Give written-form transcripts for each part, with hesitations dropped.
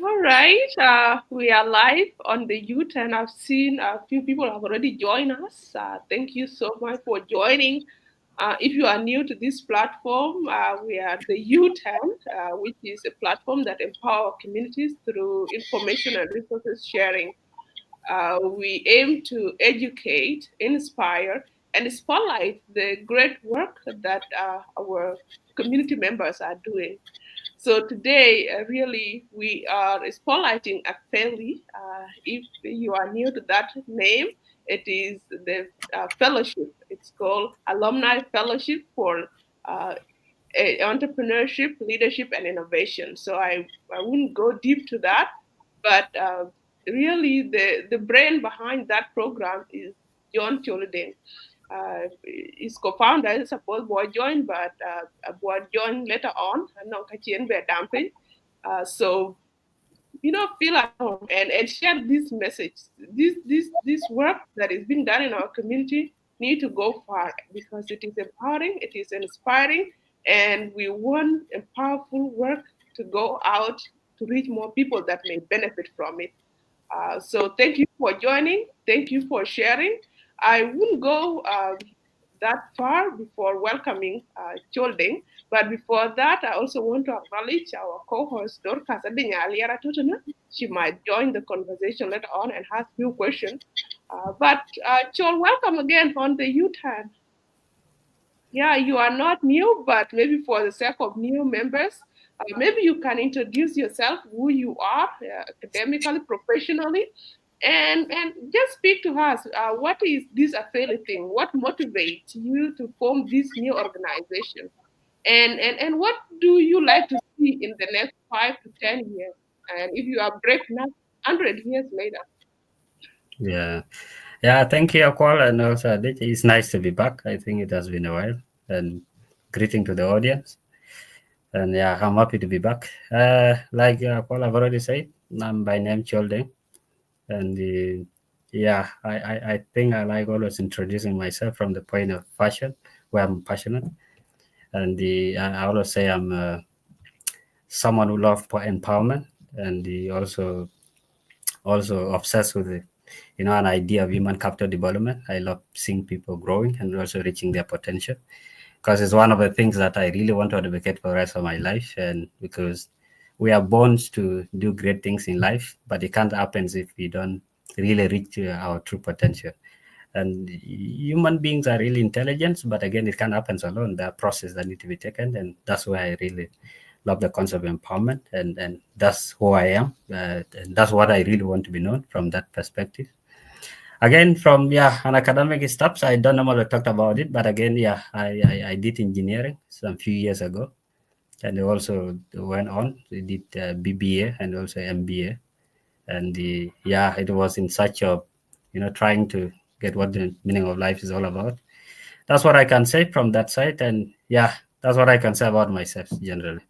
All right, we are live on the youth, and I've seen a few people have already joined us. Thank you so much for joining. If you are new to this platform, we are the youth hand, which is a platform that empowers communities through information and resources sharing. We aim to educate, inspire, and spotlight the great work that our community members are doing. So today, really, we are spotlighting AFELI. If you are new to that name, it is the fellowship. It's called Alumni Fellowship for uh, Entrepreneurship, Leadership, and Innovation. So I wouldn't go deep to that, but really, the brain behind that program is John Chol. His co-founder is supposed to join, but was joined later on. So feel at home and share this message. This work that is being done in our community need to go far because it is empowering, it is inspiring, and we want a powerful work to go out to reach more people that may benefit from it. So thank you for joining. Thank you for sharing. I wouldn't go that far before welcoming Chol Deng, but before that, I also want to acknowledge our co-host Dorcas Adinyaliara Tutuna. She might join the conversation later on and ask few questions. But Chol, welcome again on the U-Turn. Yeah, you are not new, but maybe for the sake of new members, maybe you can introduce yourself, who you are, academically, professionally, and just speak to us. What is this AFELI thing? What motivates you to form this new organization? And what do you like to see in the next 5 to 10 years? And if you are breaking up 100 years later. Yeah, yeah. Thank you, Akwal, and also it's nice to be back. I think it has been a while, and greeting to the audience. And yeah, I'm happy to be back. Like Akwal, I've already said, I'm by name Chol, and yeah, I think I like always introducing myself from the point of passion, where I'm passionate, and I always say I'm someone who loves empowerment, and also obsessed with it. An idea of human capital development. I love seeing people growing and also reaching their potential because it's one of the things that I really want to advocate for the rest of my life. And because we are born to do great things in life, but it can't happen if we don't really reach our true potential. And human beings are really intelligent, but again, it can't happen alone. There are processes that need to be taken, and that's why I really love the concept of empowerment, and that's who I am, and that's what I really want to be known from that perspective. Again, from an academic steps, I don't normally talk about it, but again, I did engineering some few years ago, and I also went on. I did BBA and also MBA, and it was in such of trying to get what the meaning of life is all about. That's what I can say from that side, and yeah, that's what I can say about myself generally.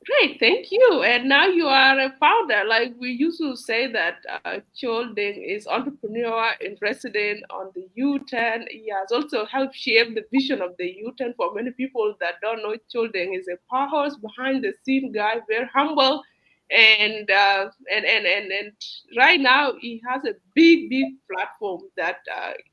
Great, thank you. And now you are a founder. Like we used to say that Chol Deng is entrepreneur in resident on the U10. He has also helped shape the vision of the U10 for many people that don't know. Chol Deng is a powerhouse behind the scene guy, very humble, and right now he has a big platform that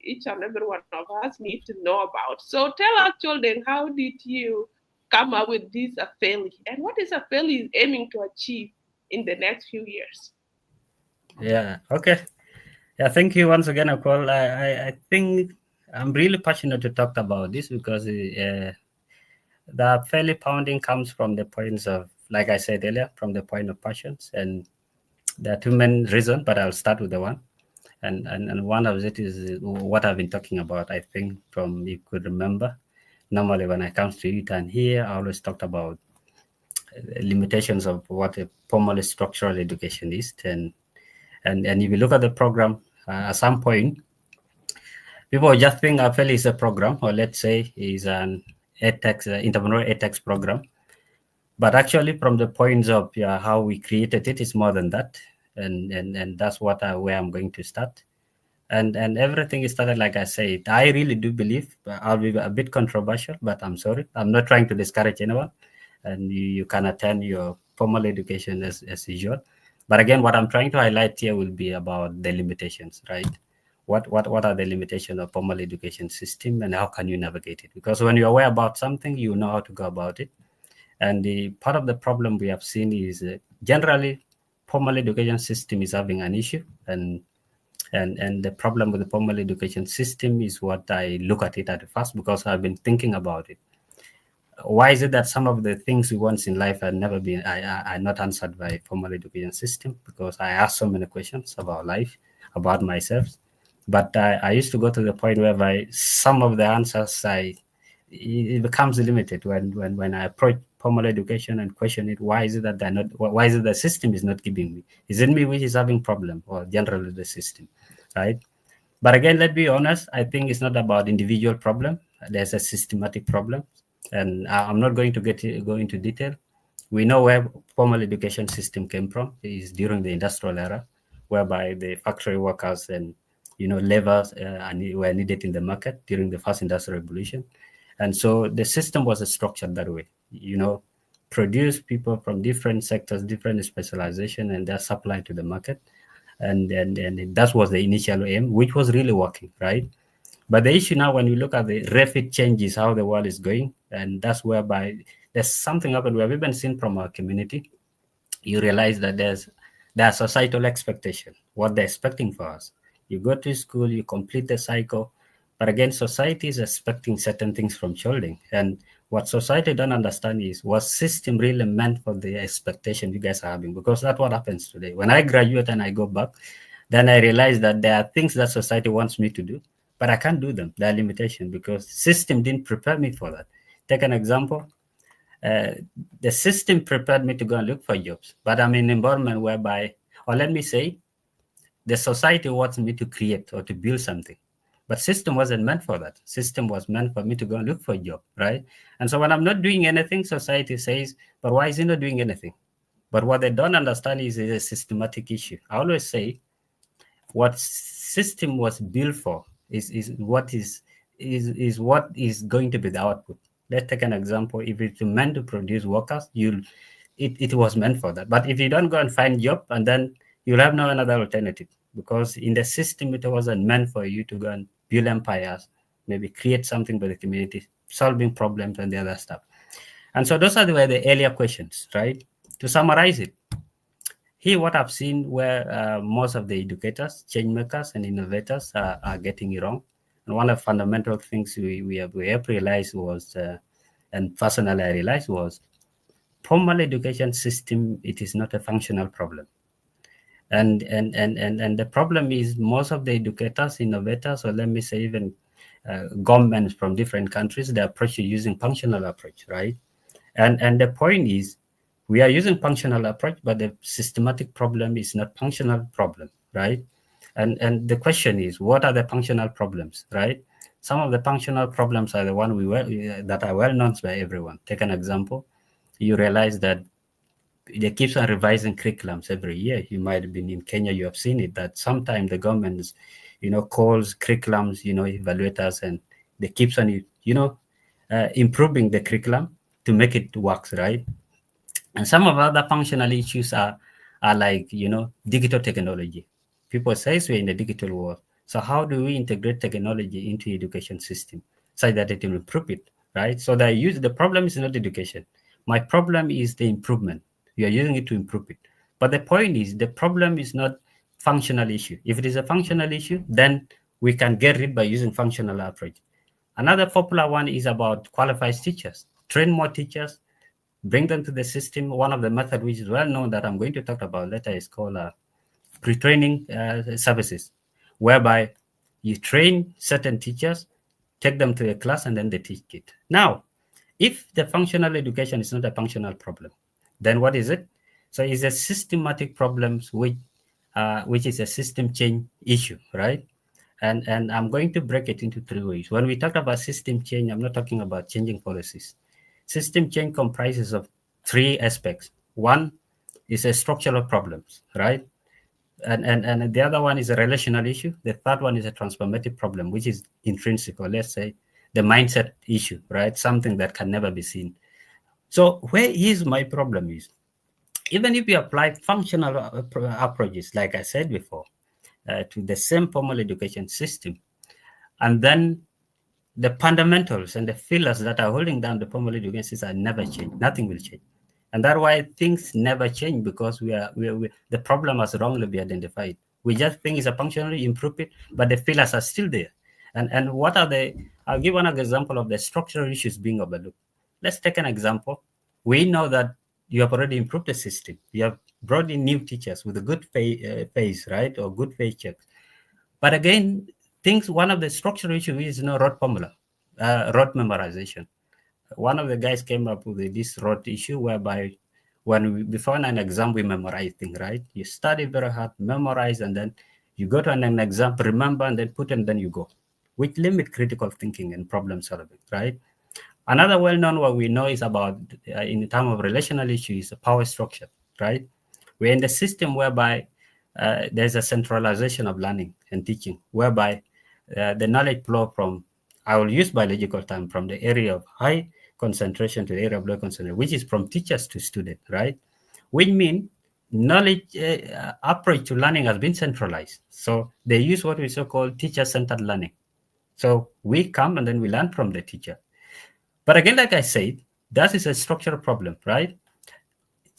each and every one of us need to know about. So tell us, Chol Deng, how did you come up with this AFELI? And what is AFELI aiming to achieve in the next few years? Yeah. Okay. Yeah. Thank you once again, Akol. I think I'm really passionate to talk about this because the fairly pounding comes from the points of, like I said earlier, from the point of passions, and there are two main reasons. But I'll start with the one, and one of it is what I've been talking about. I think from you could remember normally when it comes to it. And here I always talked about limitations of what a formal structural education is. And if you look at the program, at some point, people just think AFELI is a program, or let's say is an edtech, entrepreneurial edtech program. But actually, from the points of how we created it, is more than that. And that's where I'm going to start. And everything started, like I said, I really do believe, I'll be a bit controversial, but I'm sorry. I'm not trying to discourage anyone. And you can attend your formal education as usual. But again, what I'm trying to highlight here will be about the limitations, right? What are the limitations of formal education system, and how can you navigate it? Because when you're aware about something, you know how to go about it. And the part of the problem we have seen is generally formal education system is having an issue, and the problem with the formal education system is what I look at it at first, because I've been thinking about it. Why is it that some of the things we want in life are never been are not answered by formal education system? Because I ask so many questions about life, about myself, but I used to go to the point whereby some of the answers it becomes limited when I approach formal education and question it. Why is it that they're not? Why is it the system is not giving me? Is it me which is having problem, or generally the system, right? But again, let's be honest. I think it's not about individual problem. There's a systematic problem, and I'm not going to go into detail. We know where formal education system came from. Is during the industrial era, whereby the factory workers and laborers were needed in the market during the first industrial revolution, and so the system was structured that way. Produce people from different sectors, different specialization, and they're supplied to the market, and that was the initial aim, which was really working, right? But the issue now, when you look at the rapid changes, how the world is going, and that's whereby there's something happened. We have even seen from our community. You realize that there's societal expectation, what they're expecting for us. You go to school, you complete the cycle, but again, society is expecting certain things from children. And what society don't understand is what system really meant for the expectation you guys are having, because that's what happens today. When I graduate and I go back, then I realize that there are things that society wants me to do, but I can't do them. There are limitations because system didn't prepare me for that. Take an example. Uh, the system prepared me to go and look for jobs, but I'm in an environment whereby, or let me say, the society wants me to create or to build something. But system wasn't meant for that. System was meant for me to go and look for a job, right? And so when I'm not doing anything, society says, but why is he not doing anything? But what they don't understand is a systematic issue. I always say, what system was built for is what is going to be the output. Let's take an example. If it's meant to produce workers, it was meant for that. But if you don't go and find job, and then you'll have no another alternative, because in the system it wasn't meant for you to go and build empires, maybe create something for the community, solving problems and the other stuff. And so those are the earlier questions, right? To summarize it, here what I've seen where most of the educators, changemakers, and innovators are getting it wrong. And one of the fundamental things we have realized was, and personally I realized, was formal education system, it is not a functional problem. And the problem is most of the educators, innovators, or let me say even governments from different countries, they approach using functional approach, right? And the point is, we are using functional approach, but the systematic problem is not functional problem, right? And the question is, what are the functional problems, right? Some of the functional problems are the one that are well known by everyone. Take an example. You realize that they keep on revising curriculums every year. You might have been in Kenya, you have seen it, that sometimes the government, calls curriculums, evaluators, and they keep on, improving the curriculum to make it work, right? And some of other functional issues are like, digital technology. People say we're in the digital world. So how do we integrate technology into education system so that it will improve it, right? So the problem is not education. My problem is the improvement. We are using it to improve it. But the point is, the problem is not functional issue. If it is a functional issue, then we can get rid by using functional approach. Another popular one is about qualified teachers. Train more teachers, bring them to the system. One of the methods which is well known that I'm going to talk about later is called pre-training services, whereby you train certain teachers, take them to a class, and then they teach it. Now, if the functional education is not a functional problem, then what is it? So it's a systematic problem which is a system change issue, right? And I'm going to break it into three ways. When we talk about system change, I'm not talking about changing policies. System change comprises of three aspects. One is a structural problems, right? And the other one is a relational issue. The third one is a transformative problem, which is intrinsic, or let's say the mindset issue, right? Something that can never be seen. So where is my problem is, even if you apply functional approaches, like I said before, to the same formal education system, and then the fundamentals and the pillars that are holding down the formal education system are never changed. Nothing will change. And that's why things never change, because the problem has wrongly been identified. We just think it's a functionally improve it, but the pillars are still there. And what are the? I'll give one example of the structural issues being overlooked. Let's take an example. We know that you have already improved the system. You have brought in new teachers with a good face, right, or good paycheck. But again, one of the structural issues is rote formula, rote memorization. One of the guys came up with this rote issue whereby before an exam we memorize things, right? You study very hard, memorize, and then you go to an exam, remember, and then put, and then you go, which limit critical thinking and problem solving, right? Another well-known one we know is about, in terms of relational issues, is power structure, right? We're in the system whereby there's a centralization of learning and teaching, whereby the knowledge flow from, I will use biological term, from the area of high concentration to the area of low concentration, which is from teachers to students, right? Which means knowledge approach to learning has been centralized. So they use what we so-called teacher-centered learning. So we come and then we learn from the teacher. But again, like I said, that is a structural problem, right?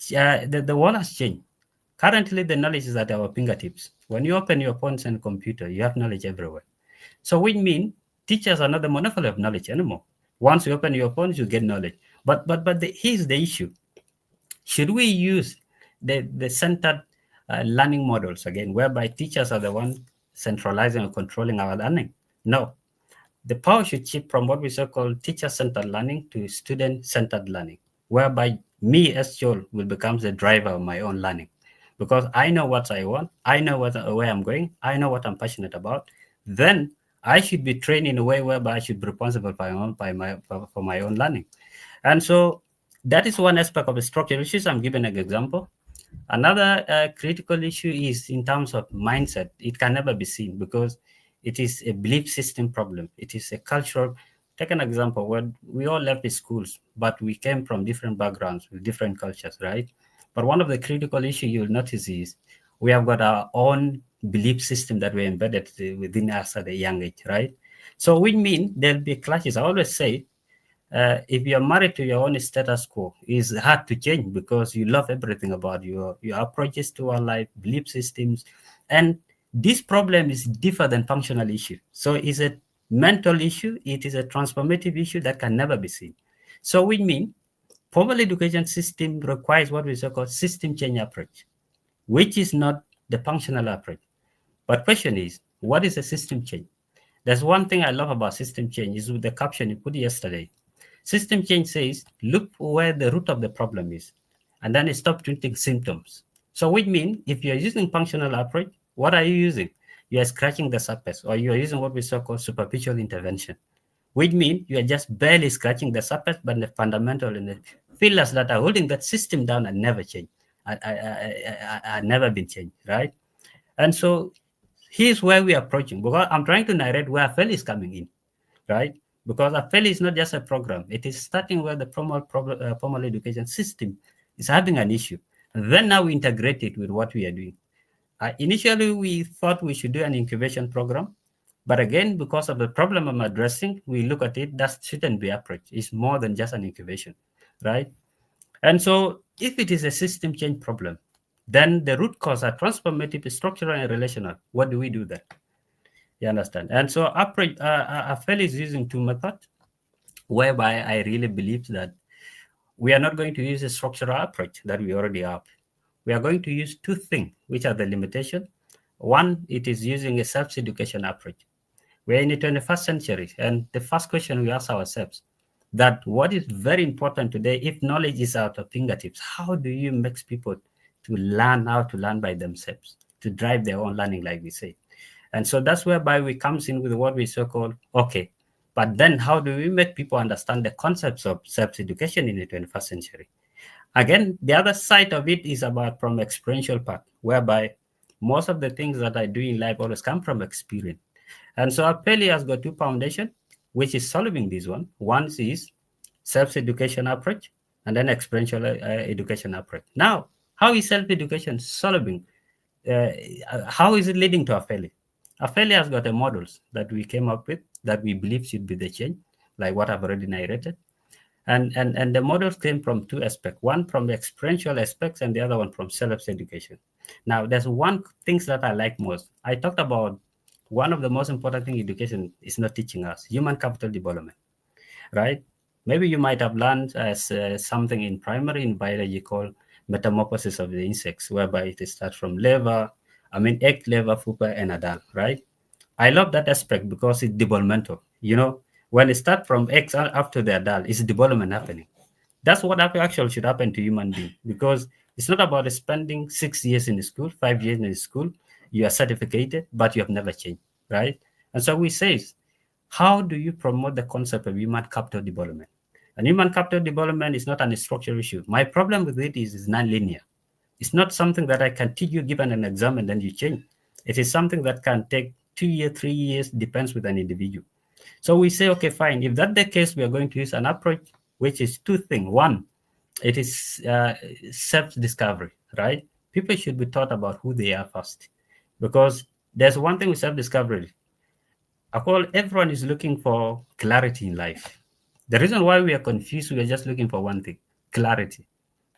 The world has changed. Currently, the knowledge is at our fingertips. When you open your phones and computer, you have knowledge everywhere. So we mean teachers are not the monopoly of knowledge anymore. Once you open your phones, you get knowledge. But here's the issue. Should we use the centered learning models again, whereby teachers are the ones centralizing and controlling our learning? No. The power should shift from what we so-called teacher-centered learning to student-centered learning, whereby me as Chol will become the driver of my own learning. Because I know what I want, I know where I'm going, I know what I'm passionate about, then I should be trained in a way whereby I should be responsible for my own learning. And so that is one aspect of the structural issues. I'm giving an example. Another critical issue is in terms of mindset. It can never be seen because it is a belief system problem. It is a cultural. Take an example where we all left the schools, but we came from different backgrounds with different cultures, right? But one of the critical issues you'll notice is we have got our own belief system that we embedded within us at a young age, right? So we mean there'll be clashes. I always say, if you're married to your own status quo, it's hard to change because you love everything about your approaches to our life, belief systems, and this problem is different than functional issue. So it's a mental issue. It is a transformative issue that can never be seen. So we mean formal education system requires what we call system change approach, which is not the functional approach. But question is, what is a system change? There's one thing I love about system change is with the caption you put yesterday. System change says, look where the root of the problem is, and then stop treating symptoms. So which means if you're using functional approach, what are you using? You are scratching the surface, or you are using what we call superficial intervention, which means you are just barely scratching the surface, but the fundamental and the pillars that are holding that system down are never changed, are never been changed, right? And so here's where we are approaching, because I'm trying to narrate where AFELI is coming in, right? Because AFELI is not just a program. It is starting where the formal education system is having an issue. And then now we integrate it with what we are doing. Initially, we thought we should do an incubation program. But again, because of the problem I'm addressing, we look at it, that shouldn't be approach. It's more than just an incubation, right? And so if it is a system change problem, then the root cause are transformative, structural, and relational. What do we do then? You understand? And so AFELI is using two methods, whereby I really believe that we are not going to use a structural approach that we already have. We are going to use two things, which are the limitation. One, it is using a self-education approach, We're in the 21st century, and the first question we ask ourselves that what is very important today, if knowledge is at our fingertips, how do you make people to learn how to learn by themselves, to drive their own learning, like we say? And so that's whereby we comes in with what we so called, okay, but then how do we make people understand the concepts of self-education in the 21st century? Again, the other side of it is about from experiential part, whereby most of the things that I do in life always come from experience. And so AFELI has got two foundations, which is solving this one. One is self-education approach, and then experiential education approach. Now, how is self-education solving? Uh, how is it leading to AFELI? AFELI has got a models that we came up with that we believe should be the change, like what I've already narrated. And the models came from two aspects, one from the experiential aspects and the other one from self-education. Now, there's one things that I like most. I talked about one of the most important thing education is not teaching us, human capital development, right? Maybe you might have learned as something in primary in biology called metamorphosis of the insects, whereby it starts from egg, larva, pupa, and adult, right? I love that aspect because it's developmental. When it starts from eggs up to the adult, it's development happening. That's what actually should happen to human being, because it's not about spending 6 years in the school, 5 years in the school, you are certificated, but you have never changed, right? And so we say, how do you promote the concept of human capital development? And human capital development is not an structural issue. My problem with it is it's non-linear. It's not something that I can teach you given an exam and then you change. It is something that can take 2 years, 3 years, depends with an individual. So we say, okay, fine. If that's the case, we are going to use an approach which is two things. One, it is self-discovery, right? People should be taught about who they are first, because there's one thing with self-discovery. I call everyone is looking for clarity in life. The reason why we are confused, we are just looking for one thing: clarity.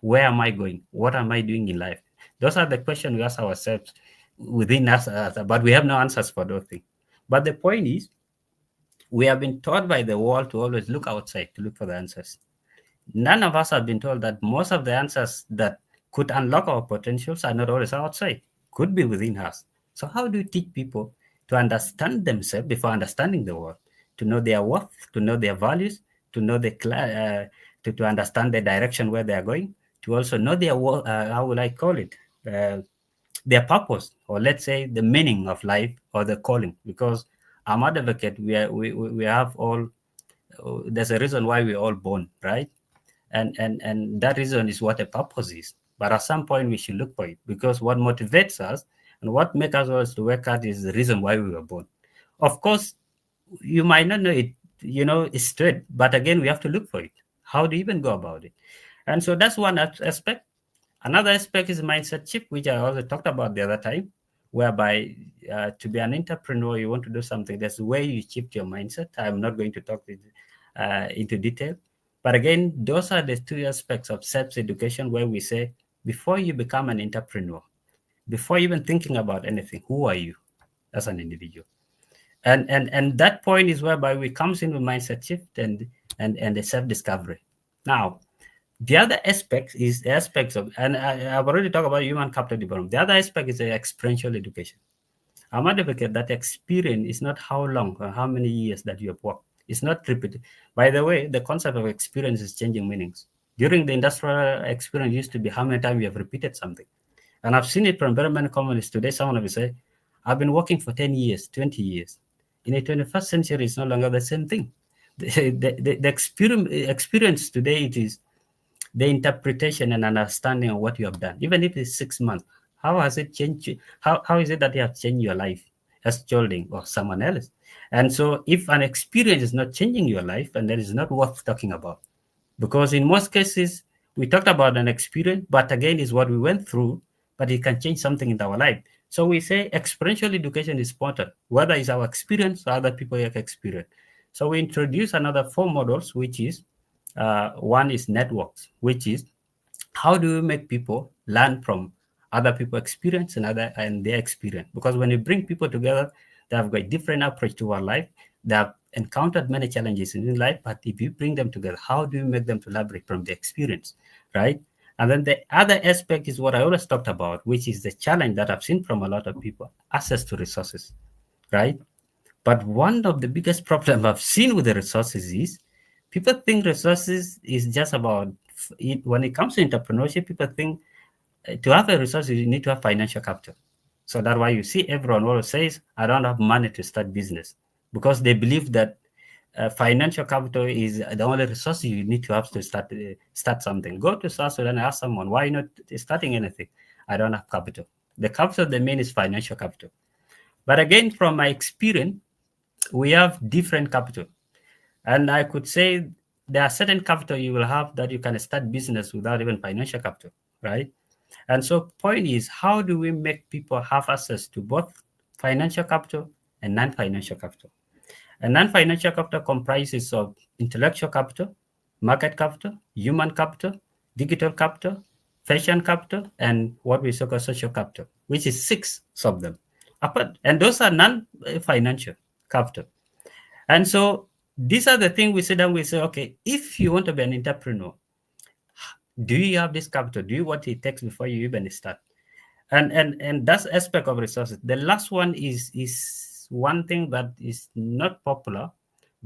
Where am I going? What am I doing in life? Those are the questions we ask ourselves within us, but we have no answers for those things. But the point is, we have been taught by the world to always look outside to look for the answers. None of us have been told that most of the answers that could unlock our potentials are not always outside, could be within us. So, how do you teach people to understand themselves before understanding the world, to know their worth, to know their values, to know to understand the direction where they are going, to also know their how will I call it, their purpose, or let's say the meaning of life or the calling? Because I'm an advocate. We have all. There's a reason why we're all born, right? And that reason is what a purpose is. But at some point we should look for it, because what motivates us and what makes us always to work hard is the reason why we were born. Of course, you might not know it, it's straight, but again, we have to look for it. How do you even go about it? And so that's one aspect. Another aspect is mindset shift, which I also talked about the other time, whereby to be an entrepreneur, you want to do something. There's a way you shift your mindset. I'm not going to talk into detail. But again, those are the two aspects of self-education where we say, before you become an entrepreneur, before even thinking about anything, who are you as an individual? And that point is whereby we comes in with mindset shift and the self-discovery. Now, the other aspect is the aspects of, and I've already talked about human capital development. The other aspect is the experiential education. I'm advocate that experience is not how long or how many years that you have worked. It's not repeated. By the way, the concept of experience is changing meanings. During the industrial experience used to be how many times you have repeated something. And I've seen it from very many companies today. Someone will say, I've been working for 10 years, 20 years. In the 21st century, it's no longer the same thing. The experience today, it is the interpretation and understanding of what you have done, even if it's 6 months. How has it changed you? How is it that you have changed your life as Cholding or someone else? And so if an experience is not changing your life, and that is not worth talking about. Because in most cases, we talked about an experience, but again, is what we went through, but it can change something in our life. So we say experiential education is important, whether it's our experience or other people have experience. So we introduce another four models, which is one is networks, which is how do we make people learn from other people's experience and their experience? Because when you bring people together, they have got different approach to our life. They have encountered many challenges in life, but if you bring them together, how do you make them to leverage from the experience, right? And then the other aspect is what I always talked about, which is the challenge that I've seen from a lot of people: access to resources, right? But one of the biggest problem I've seen with the resources is people think resources is just about when it comes to entrepreneurship, people think to have a resource, you need to have financial capital. So that's why you see everyone always says, I don't have money to start business, because they believe that financial capital is the only resource you need to have to start something. Go to South Sudan and ask someone, why not starting anything? I don't have capital. The capital they mean is financial capital. But again, from my experience, we have different capital. And I could say there are certain capital you will have that you can start business without even financial capital, right? And so point is, how do we make people have access to both financial capital and non-financial capital? And non-financial capital comprises of intellectual capital, market capital, human capital, digital capital, fashion capital, and what we call social capital, which is 6 of them. And those are non-financial capital. And so these are the things we sit down, we say, okay, if you want to be an entrepreneur, do you have this capital? Do you what it takes before you even start? And that's aspect of resources. The last one is one thing that is not popular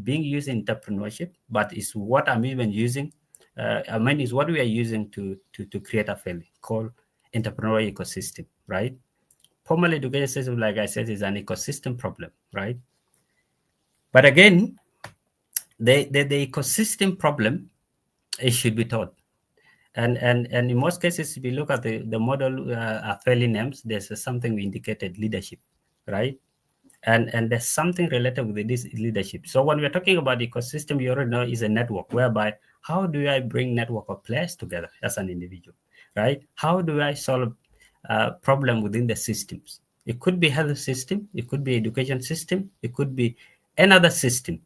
being used in entrepreneurship, but is what I'm even using. Is what we are using to create AFELI, called entrepreneurial ecosystem, right? Formal education system, like I said, is an ecosystem problem, right? But again, the ecosystem problem, it should be taught. And in most cases, if you look at the model AFELI names, there's something we indicated leadership, right? And there's something related with this leadership. So when we're talking about ecosystem, you already know is a network, whereby how do I bring network of players together as an individual, right? How do I solve problem within the systems? It could be health system, it could be education system, it could be another system.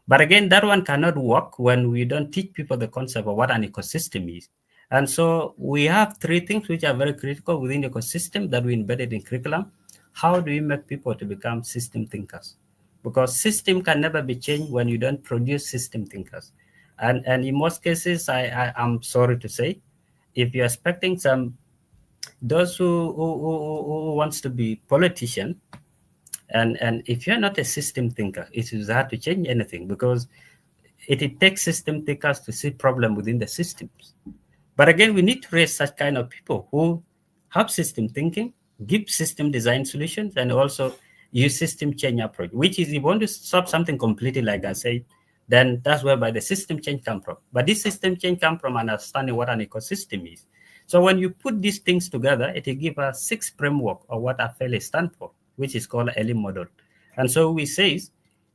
But again, that one cannot work when we don't teach people the concept of what an ecosystem is. And so we have 3 things which are very critical within the ecosystem that we embedded in curriculum. How do you make people to become system thinkers? Because system can never be changed when you don't produce system thinkers. And in most cases, I'm sorry to say, if you're expecting those who wants to be politician, and if you're not a system thinker, it is hard to change anything, because it takes system thinkers to see problem within the systems. But again, we need to raise such kind of people who have system thinking, give system design solutions, and also use system change approach, which is if you want to solve something completely, like I said, then that's whereby the system change come from. But this system change come from understanding what an ecosystem is. So when you put these things together, it will give us 6 framework of what AFELI stand for, which is called ELI model. And so we say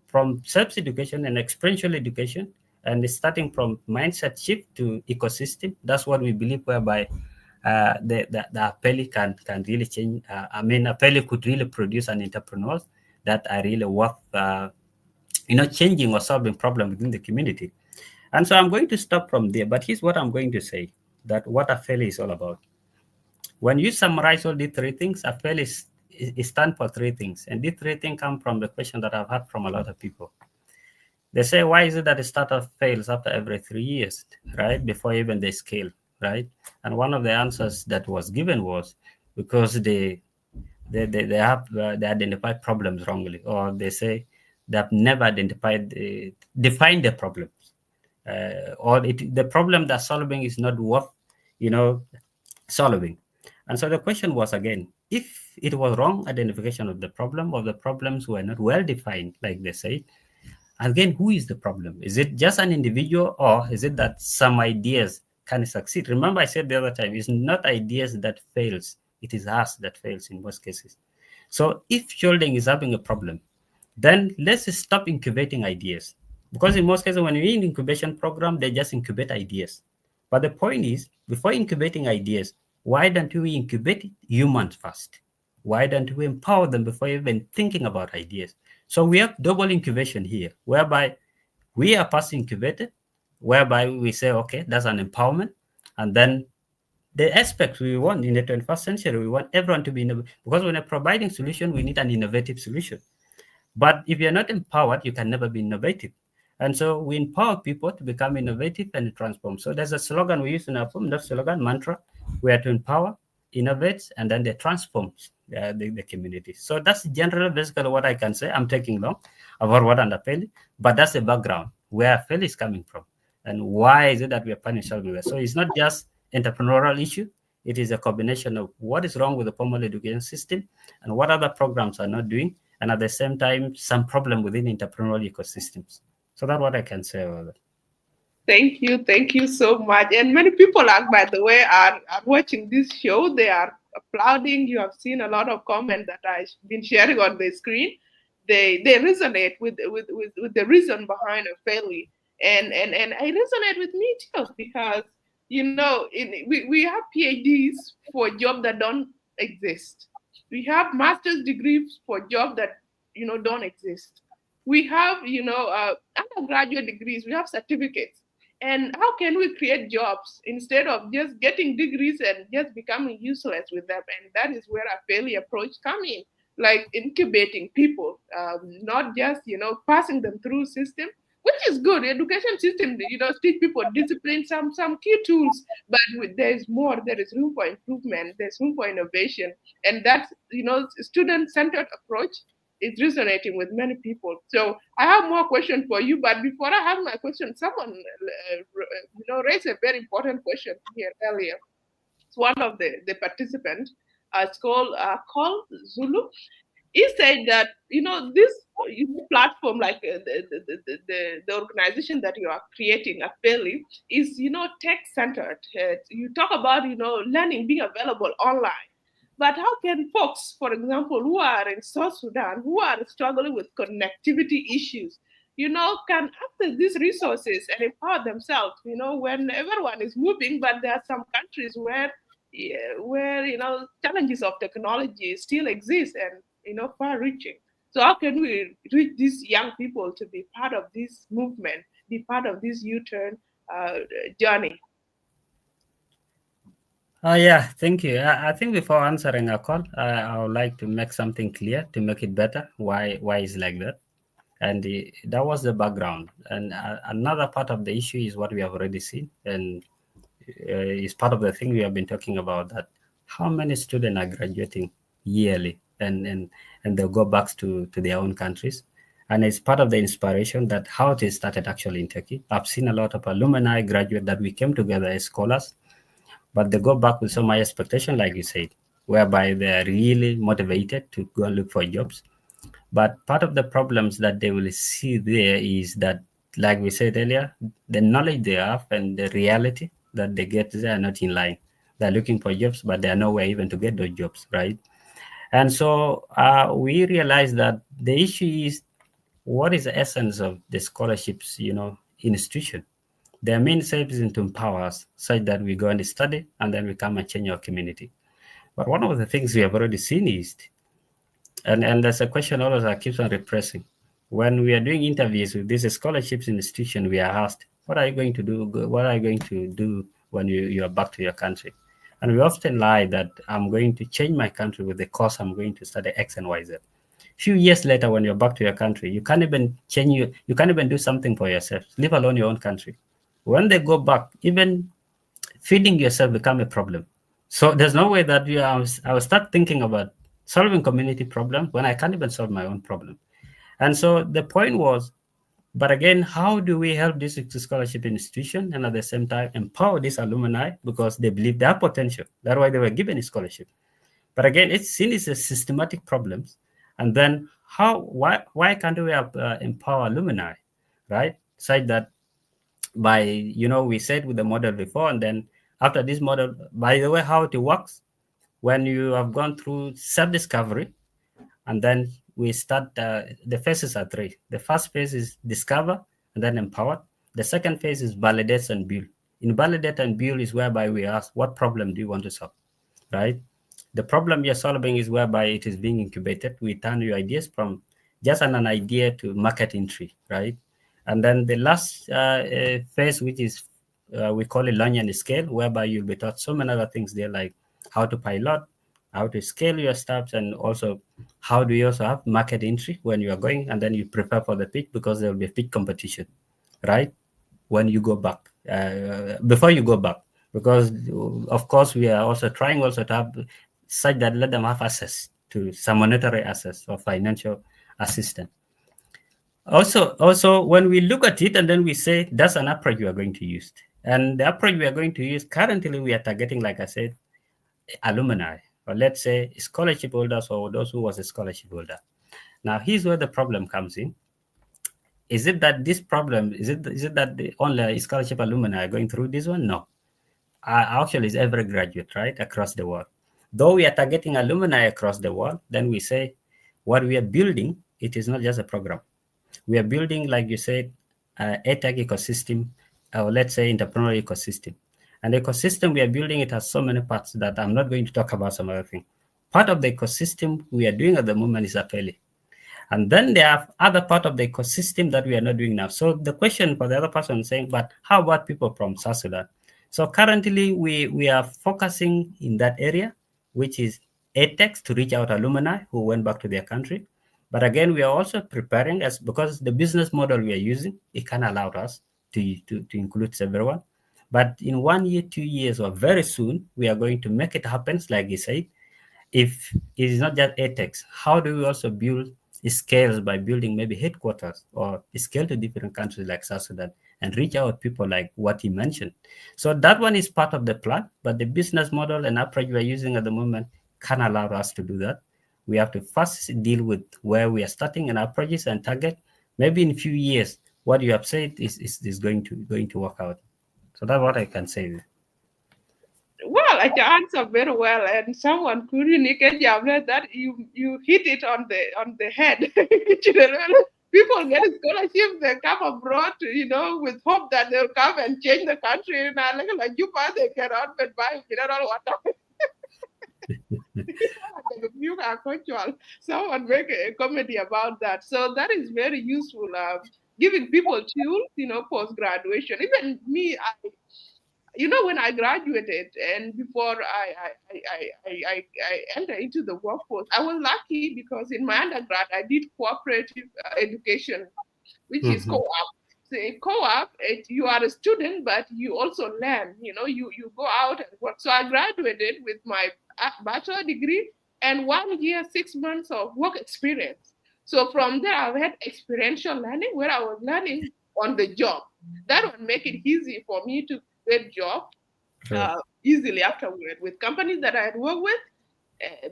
from self-education and experiential education, and starting from mindset shift to ecosystem, that's what we believe, whereby the AFELI can really change. AFELI could really produce an entrepreneurs that are really worth changing or solving problem within the community. And so I'm going to stop from there, but here's what I'm going to say, that what AFELI is all about. When you summarize all these 3 things, AFELI stand for 3 things. And these 3 things come from the question that I've had from a lot of people. They say, why is it that a startup fails after every 3 years, right? Before even they scale, right? And one of the answers that was given was because they identify problems wrongly, or they say they have never defined the problems, or the problem they're solving is not worth, solving. And so the question was again, if it was wrong identification of the problem, or the problems were not well defined, like they say, again, who is the problem? Is it just an individual, or is it that some ideas can succeed? Remember, I said the other time, it's not ideas that fails, it is us that fails in most cases. So if Choldeng is having a problem, then let's stop incubating ideas. Because in most cases, when you're in incubation program, they just incubate ideas. But the point is, before incubating ideas, why don't we incubate humans first? Why don't we empower them before even thinking about ideas? So we have double incubation here, whereby we are first incubated, whereby we say, okay, that's an empowerment. And then the aspects we want in the 21st century, we want everyone to be innovative. Because when we're providing solution, we need an innovative solution. But if you're not empowered, you can never be innovative. And so we empower people to become innovative and transform. So there's a slogan we use in our firm, not slogan, mantra. We are to empower, innovate, and then they transform the community. So that's generally basically what I can say. I'm taking long about what under AFELI, but that's the background where AFELI is coming from and why is it that we are punishing everywhere. So it's not just entrepreneurial issue. It is a combination of what is wrong with the formal education system and what other programs are not doing, and at the same time, some problem within entrepreneurial ecosystems. So that's what I can say about that. Thank you so much. And many people are, by the way, are watching this show. They are applauding. You have seen a lot of comments that I've been sharing on the screen. They resonate with the reason behind a failure. And I resonate with me too because we have PhDs for jobs that don't exist. We have master's degrees for jobs that don't exist. We have undergraduate degrees. We have certificates, and how can we create jobs instead of just getting degrees and just becoming useless with them? And that is where a failure approach come in, like incubating people, not just passing them through system, which is good. Education system, teach people discipline, some key tools, but there is more. There is room for improvement. There's room for innovation, and that's student centered approach is resonating with many people. So I have more questions for you, but before I have my question, someone raised a very important question here earlier. It's one of the participants. It's called Call Zulu. He said that this platform, like the organization that you are creating, AFELI, is tech centered. You talk about learning being available online, but how can folks, for example, who are in South Sudan, who are struggling with connectivity issues, can access these resources and empower themselves? When everyone is moving, but there are some countries where challenges of technology still exist and far reaching. So how can we reach these young people to be part of this movement, be part of this U-turn journey? Yeah, thank you. I think before answering a call, I would like to make something clear to make it better. Why is like that? And that was the background. And another part of the issue is what we have already seen, and is part of the thing we have been talking about. That how many students are graduating yearly, and they'll go back to their own countries. And it's part of the inspiration that how it started actually in Turkey. I've seen a lot of alumni graduate that we came together as scholars, but they go back with so much expectation, like you said, whereby they are really motivated to go and look for jobs. But part of the problems that they will see there is that, like we said earlier, the knowledge they have and the reality that they get there are not in line. They're looking for jobs, but they are nowhere even to get those jobs, right? And so we realize that the issue is what is the essence of the scholarships, institution. Their main service is to empower us such that we go and study and then we come and change our community. But one of the things we have already seen is, and there's a question always that keeps on repressing. When we are doing interviews with these scholarships institution, we are asked, what are you going to do? What are you going to do when you are back to your country? And we often lie that I'm going to change my country with the course I'm going to study X and Y, Z. Few years later, when you're back to your country, you can't even you can't even do something for yourself, leave alone your own country. When they go back, even feeding yourself become a problem. So there's no way that I will start thinking about solving community problems when I can't even solve my own problem. And so the point was, but again, how do we help this scholarship institution and at the same time empower these alumni because they believe they have potential? That's why they were given a scholarship. But again, it's seen as a systematic problems. And then why can't we empower alumni, right? Such that by we said with the model before, and then after this model, by the way, how it works when you have gone through self-discovery, and then we start the phases are three. The first phase is discover and then empower. The second phase is validate and build. In validate and build is whereby we ask, what problem do you want to solve, right? The problem you're solving is whereby it is being incubated. We turn your ideas from just an idea to market entry, right? And then the last phase, which is we call it learn and scale, whereby you'll be taught so many other things there, like how to pilot, how to scale your steps, and also how do you also have market entry when you are going, and then you prepare for the pitch because there will be a pitch competition, right? When you go back, before you go back, because of course we are also trying also to have such that let them have access to some monetary access or financial assistance. Also, when we look at it and then we say that's an approach we are going to use, and the approach we are going to use currently, we are targeting, like I said, alumni, or let's say scholarship holders or those who was a scholarship holder. Now, here's where the problem comes in. Is it that this problem is it that the only scholarship alumni are going through this one? No, actually, it's every graduate, right, across the world. Though we are targeting alumni across the world, then we say what we are building, it is not just a program. We are building, like you said, a tech ecosystem, or let's say entrepreneurial ecosystem. And the ecosystem we are building, it has so many parts that I'm not going to talk about some other thing. Part of the ecosystem we are doing at the moment is AFELI. And then there are other part of the ecosystem that we are not doing now. So the question for the other person is saying, but how about people from South Sudan? So currently we are focusing in that area, which is edtech to reach out alumni who went back to their country. But again, we are also preparing as because the business model we are using, it can allow us to include everyone. But in 1 year, 2 years, or very soon, we are going to make it happen, like you said. If it is not just edtech, how do we also build scales by building maybe headquarters or scale to different countries like South Sudan and reach out people like what he mentioned. So that one is part of the plan, but the business model and approach we're using at the moment can allow us to do that. We have to first deal with where we are starting and our projects and target. Maybe in a few years, what you have said is going to work out. So that's what I can say. Well, I can answer very well, and someone could indicate that you hit it on the head. People get scholarships, they come abroad, with hope that they'll come and change the country. Now, like you, they cannot but buy mineral water. You are control. Someone make a comedy about that. So that is very useful. Giving people tools, post graduation. Even me, when I graduated and before I entered into the workforce, I was lucky because in my undergrad I did cooperative education, which is Mm-hmm. co-op. So in co-op, you are a student, but you also learn. You go out and work. So I graduated with my bachelor degree and 1 year, 6 months of work experience. So from there, I've had experiential learning where I was learning on the job. That would make it easy for me to get job True. easily afterward with companies that I had worked with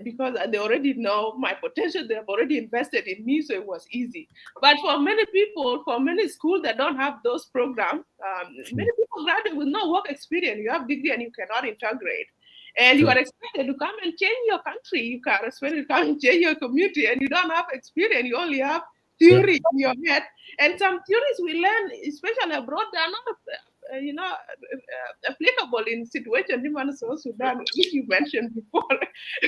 because they already know my potential. They have already invested in me, so it was easy. But for many people, for many schools that don't have those programs, True. many people graduate with no work experience. You have degree and you cannot integrate. And you are True. expected to come and change your country. You are expected to come and change your community, and you don't have experience. You only have True. theory in your head. And some theories we learn, especially abroad, they are not applicable in situation even South Sudan, which you mentioned before.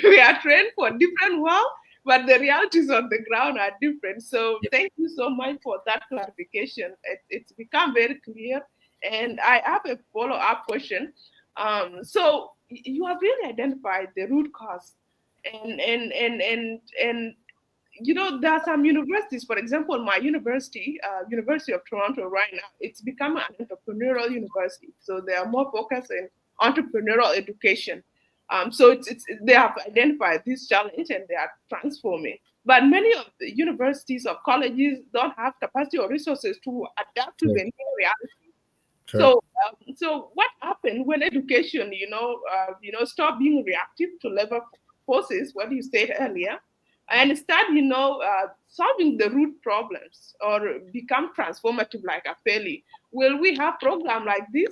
We are trained for different world, but the realities on the ground are different. So Yep. thank you so much for that clarification. It's become very clear. And I have a follow-up question. So you have really identified the root cause and there are some universities, for example, my university, University of Toronto right now, it's become an entrepreneurial university. So they are more focused in entrepreneurial education. So they have identified this challenge and they are transforming. But many of the universities or colleges don't have capacity or resources to adapt to True. the new reality. True. So what happened when education, stop being reactive to labor forces, what you said earlier, and start, solving the root problems or become transformative like a fairly? Will we have program like this?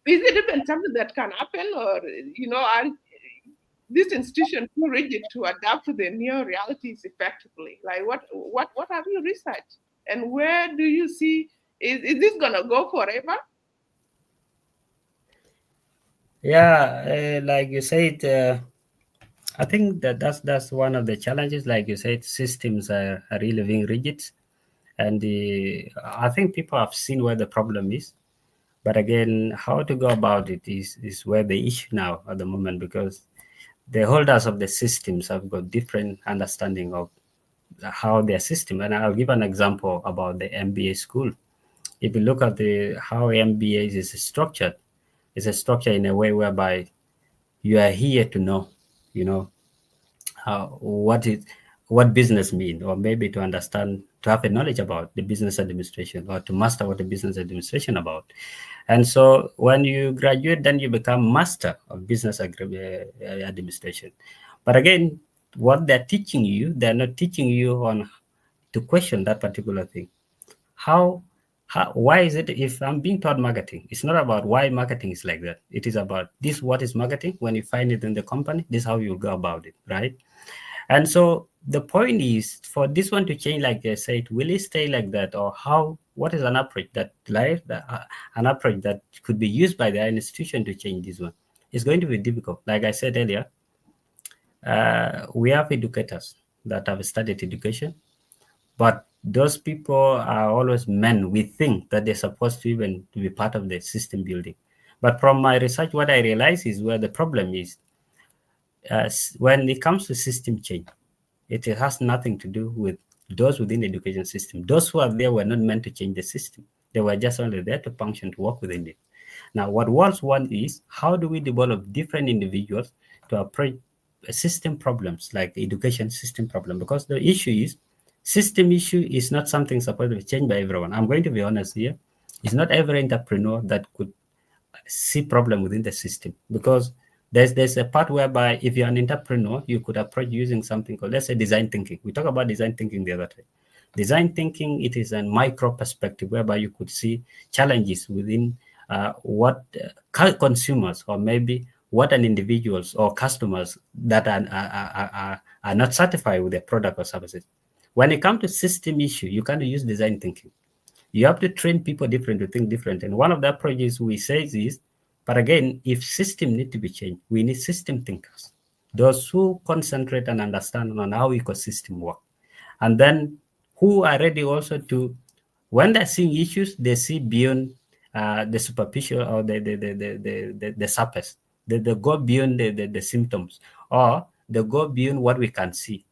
Is it even something that can happen, or are this institution too rigid to adapt to the new realities effectively? Like what have you researched, and where do you see is this gonna go forever? Yeah, like you said, I think that's one of the challenges. Like you said, systems are really being rigid, and I think people have seen where the problem is. But again, how to go about it is where the issue now at the moment, because the holders of the systems have got different understanding of how their system. And I'll give an example about the MBA school. If you look at the how MBA is structured, it's a structure in a way whereby you are here to know, you know, what business mean, or maybe to understand, to have a knowledge about the business administration, or to master what the business administration about. And so when you graduate, then you become master of business administration. But again, what they're teaching you, they're not teaching you on to question that particular thing. How, why is it, if I'm being taught marketing, it's not about why marketing is like that. It is about this, what is marketing? When you find it in the company, this is how you go about it, right? And so the point is for this one to change, like they said, will it stay like that, or how? What is an approach that an approach that could be used by the institution to change this one? It's going to be difficult. Like I said earlier, we have educators that have studied education, but those people are always men. We think that they're supposed to even to be part of the system building. But from my research, what I realize is where the problem is. When it comes to system change, it has nothing to do with those within the education system. Those who are there were not meant to change the system. They were just only there to function, to work within it. Now, what worlds want is how do we develop different individuals to approach system problems like the education system problem? Because the issue is system issue is not something supposed to be changed by everyone. I'm going to be honest here. It's not every entrepreneur that could see problem within the system, because there's a part whereby if you're an entrepreneur, you could approach using something called, let's say, design thinking. We talked about design thinking the other time. Design thinking, it is a micro perspective whereby you could see challenges within what consumers, or maybe what an individuals or customers that are not satisfied with their product or services. When it comes to system issue, you can't use design thinking. You have to train people different to think different. And one of the approaches we say is, but again, if system need to be changed, we need system thinkers, those who concentrate and understand on how ecosystem work, and then who are ready also to, when they're seeing issues, they see beyond the superficial or the surface. They go beyond the symptoms, or they go beyond what we can see.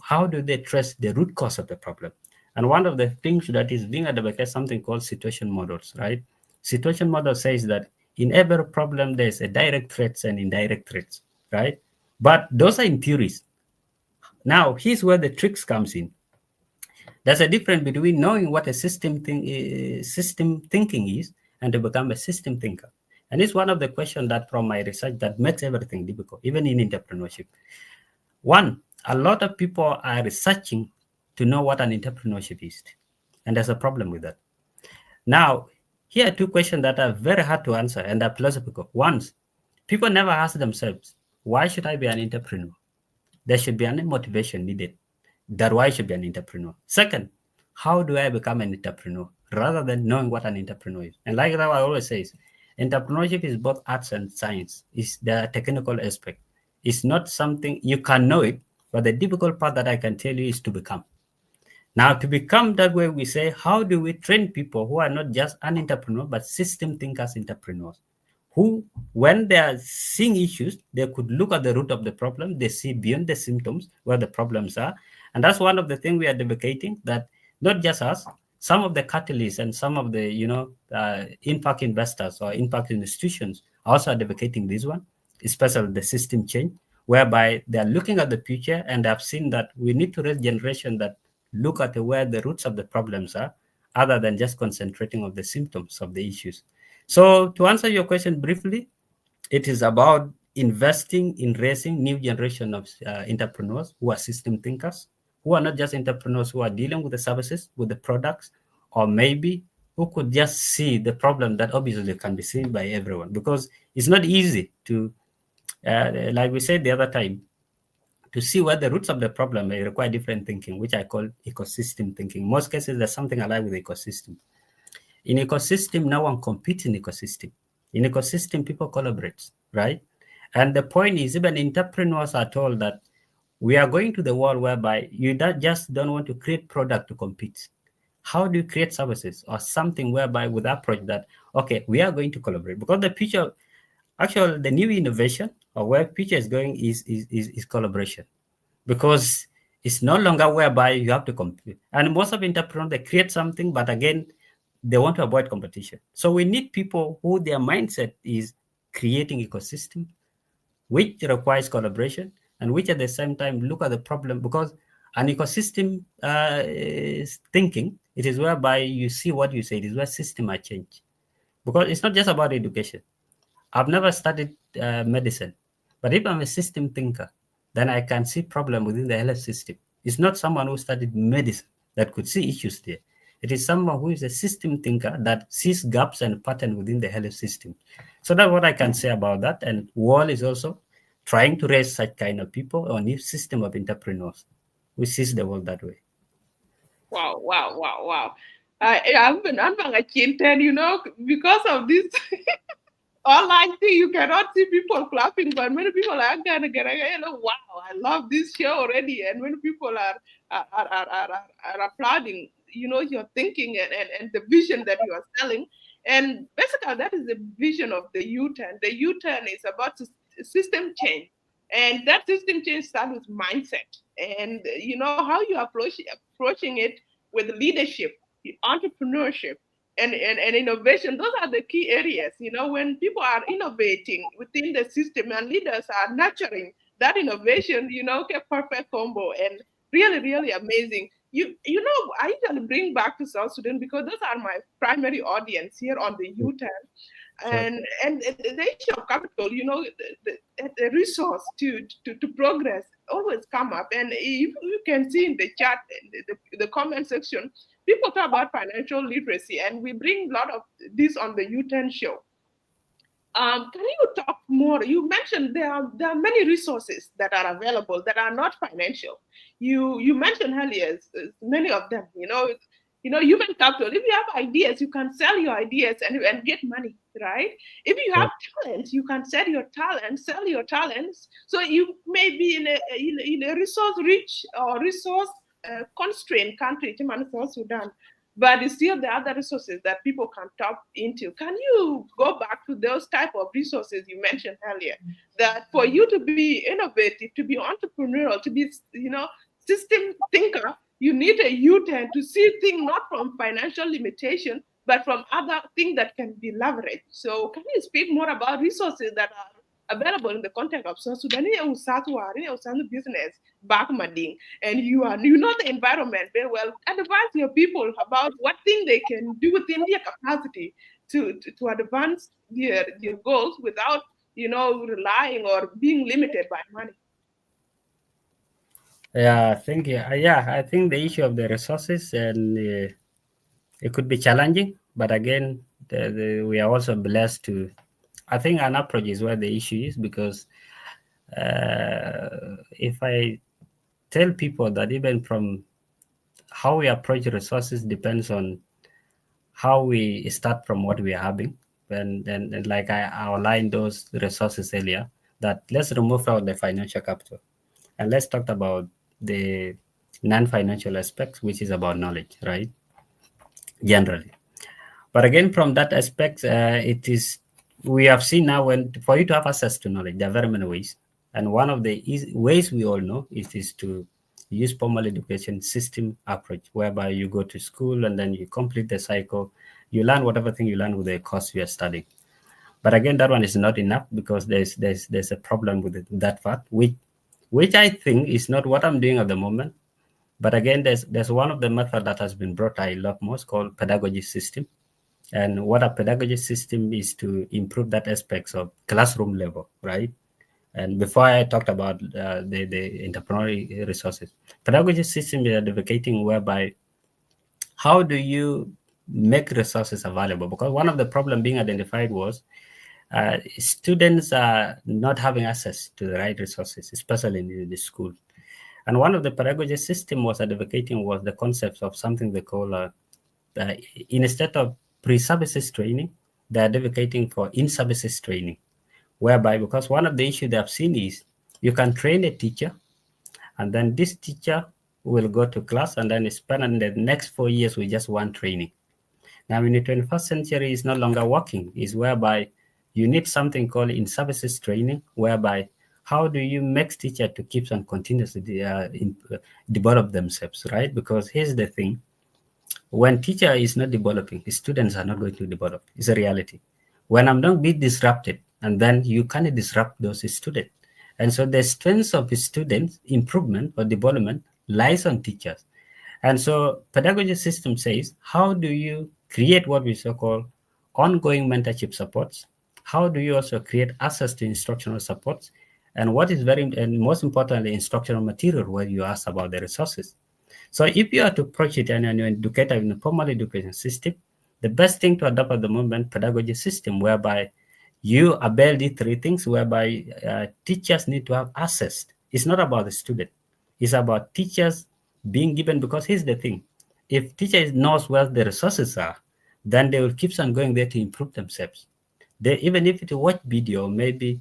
How do they trace the root cause of the problem? And one of the things that is being advocated is something called situation models, right? Situation model says that in every problem, there's a direct threats and indirect threats, right? But those are in theories. Now, here's where the tricks comes in. There's a difference between knowing what a system thinking is and to become a system thinker. And it's one of the questions that from my research that makes everything difficult, even in entrepreneurship. One, a lot of people are researching to know what an entrepreneurship is. And there's a problem with that. Now, here are two questions that are very hard to answer and are philosophical. One, people never ask themselves, why should I be an entrepreneur? There should be any motivation needed that why I should be an entrepreneur. Second, how do I become an entrepreneur rather than knowing what an entrepreneur is? And like that, I always say, entrepreneurship is both arts and science. It's the technical aspect. It's not something you can know it, but the difficult part that I can tell you is to become. Now, to become that way, we say, how do we train people who are not just an entrepreneur, but system thinkers entrepreneurs, who, when they are seeing issues, they could look at the root of the problem, they see beyond the symptoms where the problems are. And that's one of the things we are advocating, that not just us, some of the catalysts and some of the, impact investors or impact institutions are also advocating this one, especially the system change, whereby they are looking at the future and have seen that we need to raise generation that look at where the roots of the problems are, other than just concentrating on the symptoms of the issues. So to answer your question briefly, it is about investing in raising new generation of entrepreneurs who are system thinkers, who are not just entrepreneurs who are dealing with the services, with the products, or maybe who could just see the problem that obviously can be seen by everyone, because it's not easy to, like we said the other time, to see where the roots of the problem may require different thinking, which I call ecosystem thinking. In most cases, there's something alive with ecosystem. In ecosystem, no one competes in ecosystem. In ecosystem, people collaborate, right? And the point is, even entrepreneurs are told that we are going to the world whereby you just don't want to create product to compete. How do you create services or something whereby with approach that, okay, we are going to collaborate? Because the future, actually, the new innovation or where future is going is collaboration, because it's no longer whereby you have to compete. And most of entrepreneurs, they create something, but again, they want to avoid competition. So we need people who their mindset is creating ecosystem, which requires collaboration. and which at the same time look at the problem, because an ecosystem is thinking, it is whereby you see what you say, it is where system are changed. Because it's not just about education. I've never studied medicine, but if I'm a system thinker, then I can see problem within the health system. It's not someone who studied medicine that could see issues there. It is someone who is a system thinker that sees gaps and pattern within the health system. So that's what I can say about that. And Wall is also trying to raise such kind of people on a system of entrepreneurs who sees the world that way. Wow, wow, wow, wow. I've been a chinten, because of this online thing, you cannot see people clapping, but many people are gonna get, wow, I love this show already. And when people are applauding, your thinking and the vision that you are selling. And basically, that is the vision of the U-turn. The U-turn is about system change. And that system change starts with mindset. And how you approaching it with leadership, entrepreneurship, and innovation. Those are the key areas. When people are innovating within the system and leaders are nurturing that innovation, a perfect combo and really, really amazing. I usually bring back to South Sudan because those are my primary audience here on the U-turn. Sure. And the issue of capital, the resource to progress always come up. And if you can see in the chat, the comment section, people talk about financial literacy, and we bring a lot of this on the U10 show. Can you talk more? You mentioned there are many resources that are available that are not financial. You mentioned earlier many of them. Human capital. If you have ideas, you can sell your ideas and get money, right? If you have talent, you can sell your talents. So you may be in a resource rich or resource constrained country, South Sudan, but it's still the other resources that people can tap into. Can you go back to those type of resources you mentioned earlier? That for you to be innovative, to be entrepreneurial, to be system thinker, you need a U-turn to see things not from financial limitation, but from other things that can be leveraged. So can you speak more about resources that are available in the context of South Sudan? Business back Mading, and you know the environment very well. Advise your people about what thing they can do within their capacity to advance their goals without relying or being limited by money. Yeah, I think I think the issue of the resources, and it could be challenging, but again, we are also blessed to. I think an approach is where the issue is, because if I tell people that even from how we approach resources depends on how we start from what we are having, and like I outlined those resources earlier, that let's remove out the financial capital and let's talk about the non-financial aspects, which is about knowledge, right? Generally. But again, from that aspect, it is, we have seen now, when for you to have access to knowledge, there are very many ways. And one of the ways we all know is to use formal education system approach, whereby you go to school and then you complete the cycle, you learn whatever thing you learn with the course you are studying. But again, that one is not enough, because there's a problem with that part, which I think is not what I'm doing at the moment. But again, there's one of the method that has been brought I love most, called pedagogy system. And what a pedagogy system is to improve that aspects of classroom level, right? And before I talked about the entrepreneurial resources, pedagogy system is advocating whereby how do you make resources available? Because one of the problem being identified was students are not having access to the right resources, especially in the school. And one of the pedagogy system was advocating was the concept of something they call instead of pre-services training, they're advocating for in-services training, whereby, because one of the issues they have seen is you can train a teacher, and then this teacher will go to class and then spend the next 4 years with just one training. Now, in the 21st century, it's no longer working, is whereby you need something called in-services training, whereby how do you make teacher to keep on continuously develop themselves, right? Because here's the thing, when teacher is not developing, students are not going to develop. It's a reality. When I'm not being disrupted, and then you can't disrupt those students. And so the strength of students' improvement or development lies on teachers. And so pedagogy system says, how do you create what we so call ongoing mentorship supports? How do you also create access to instructional supports? And what is very, and most importantly, instructional material where you ask about the resources. So if you are to approach it and you're an educator in a formal education system, the best thing to adopt at the moment pedagogy system whereby you avail these three things whereby teachers need to have access. It's not about the student. It's about teachers being given, because here's the thing. If teachers knows where the resources are, then they will keep on going there to improve themselves. They, even if it watch video, maybe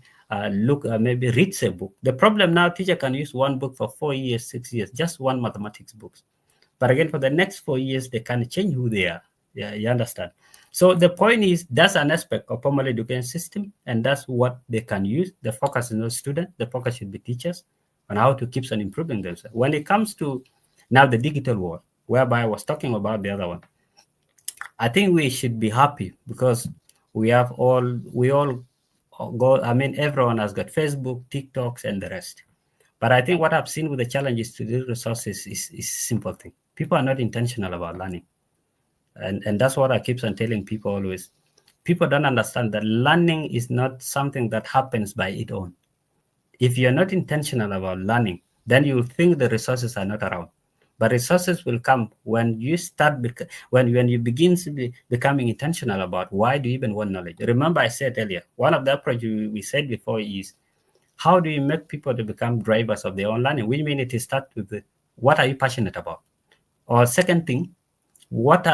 look, maybe reads a book. The problem now, teacher can use one book for 4 years, 6 years, just one mathematics book. But again, for the next 4 years, they can change who they are. Yeah, you understand. So the point is, that's an aspect of formal education system, and that's what they can use. The focus is not students. The focus should be teachers on how to keep on improving themselves. When it comes to now the digital world, whereby I was talking about the other one, I think we should be happy because we all go. I mean, everyone has got Facebook, TikToks, and the rest. But I think what I've seen with the challenges to the resources is simple thing. People are not intentional about learning. And that's what I keep on telling people always. People don't understand that learning is not something that happens by its own. If you're not intentional about learning, then you will think the resources are not around. But resources will come when you start, when you begin to be becoming intentional about why do you even want knowledge. Remember, I said earlier, one of the approaches we said before is how do you make people to become drivers of their own learning? Which means it starts with what are you passionate about? Or second thing, what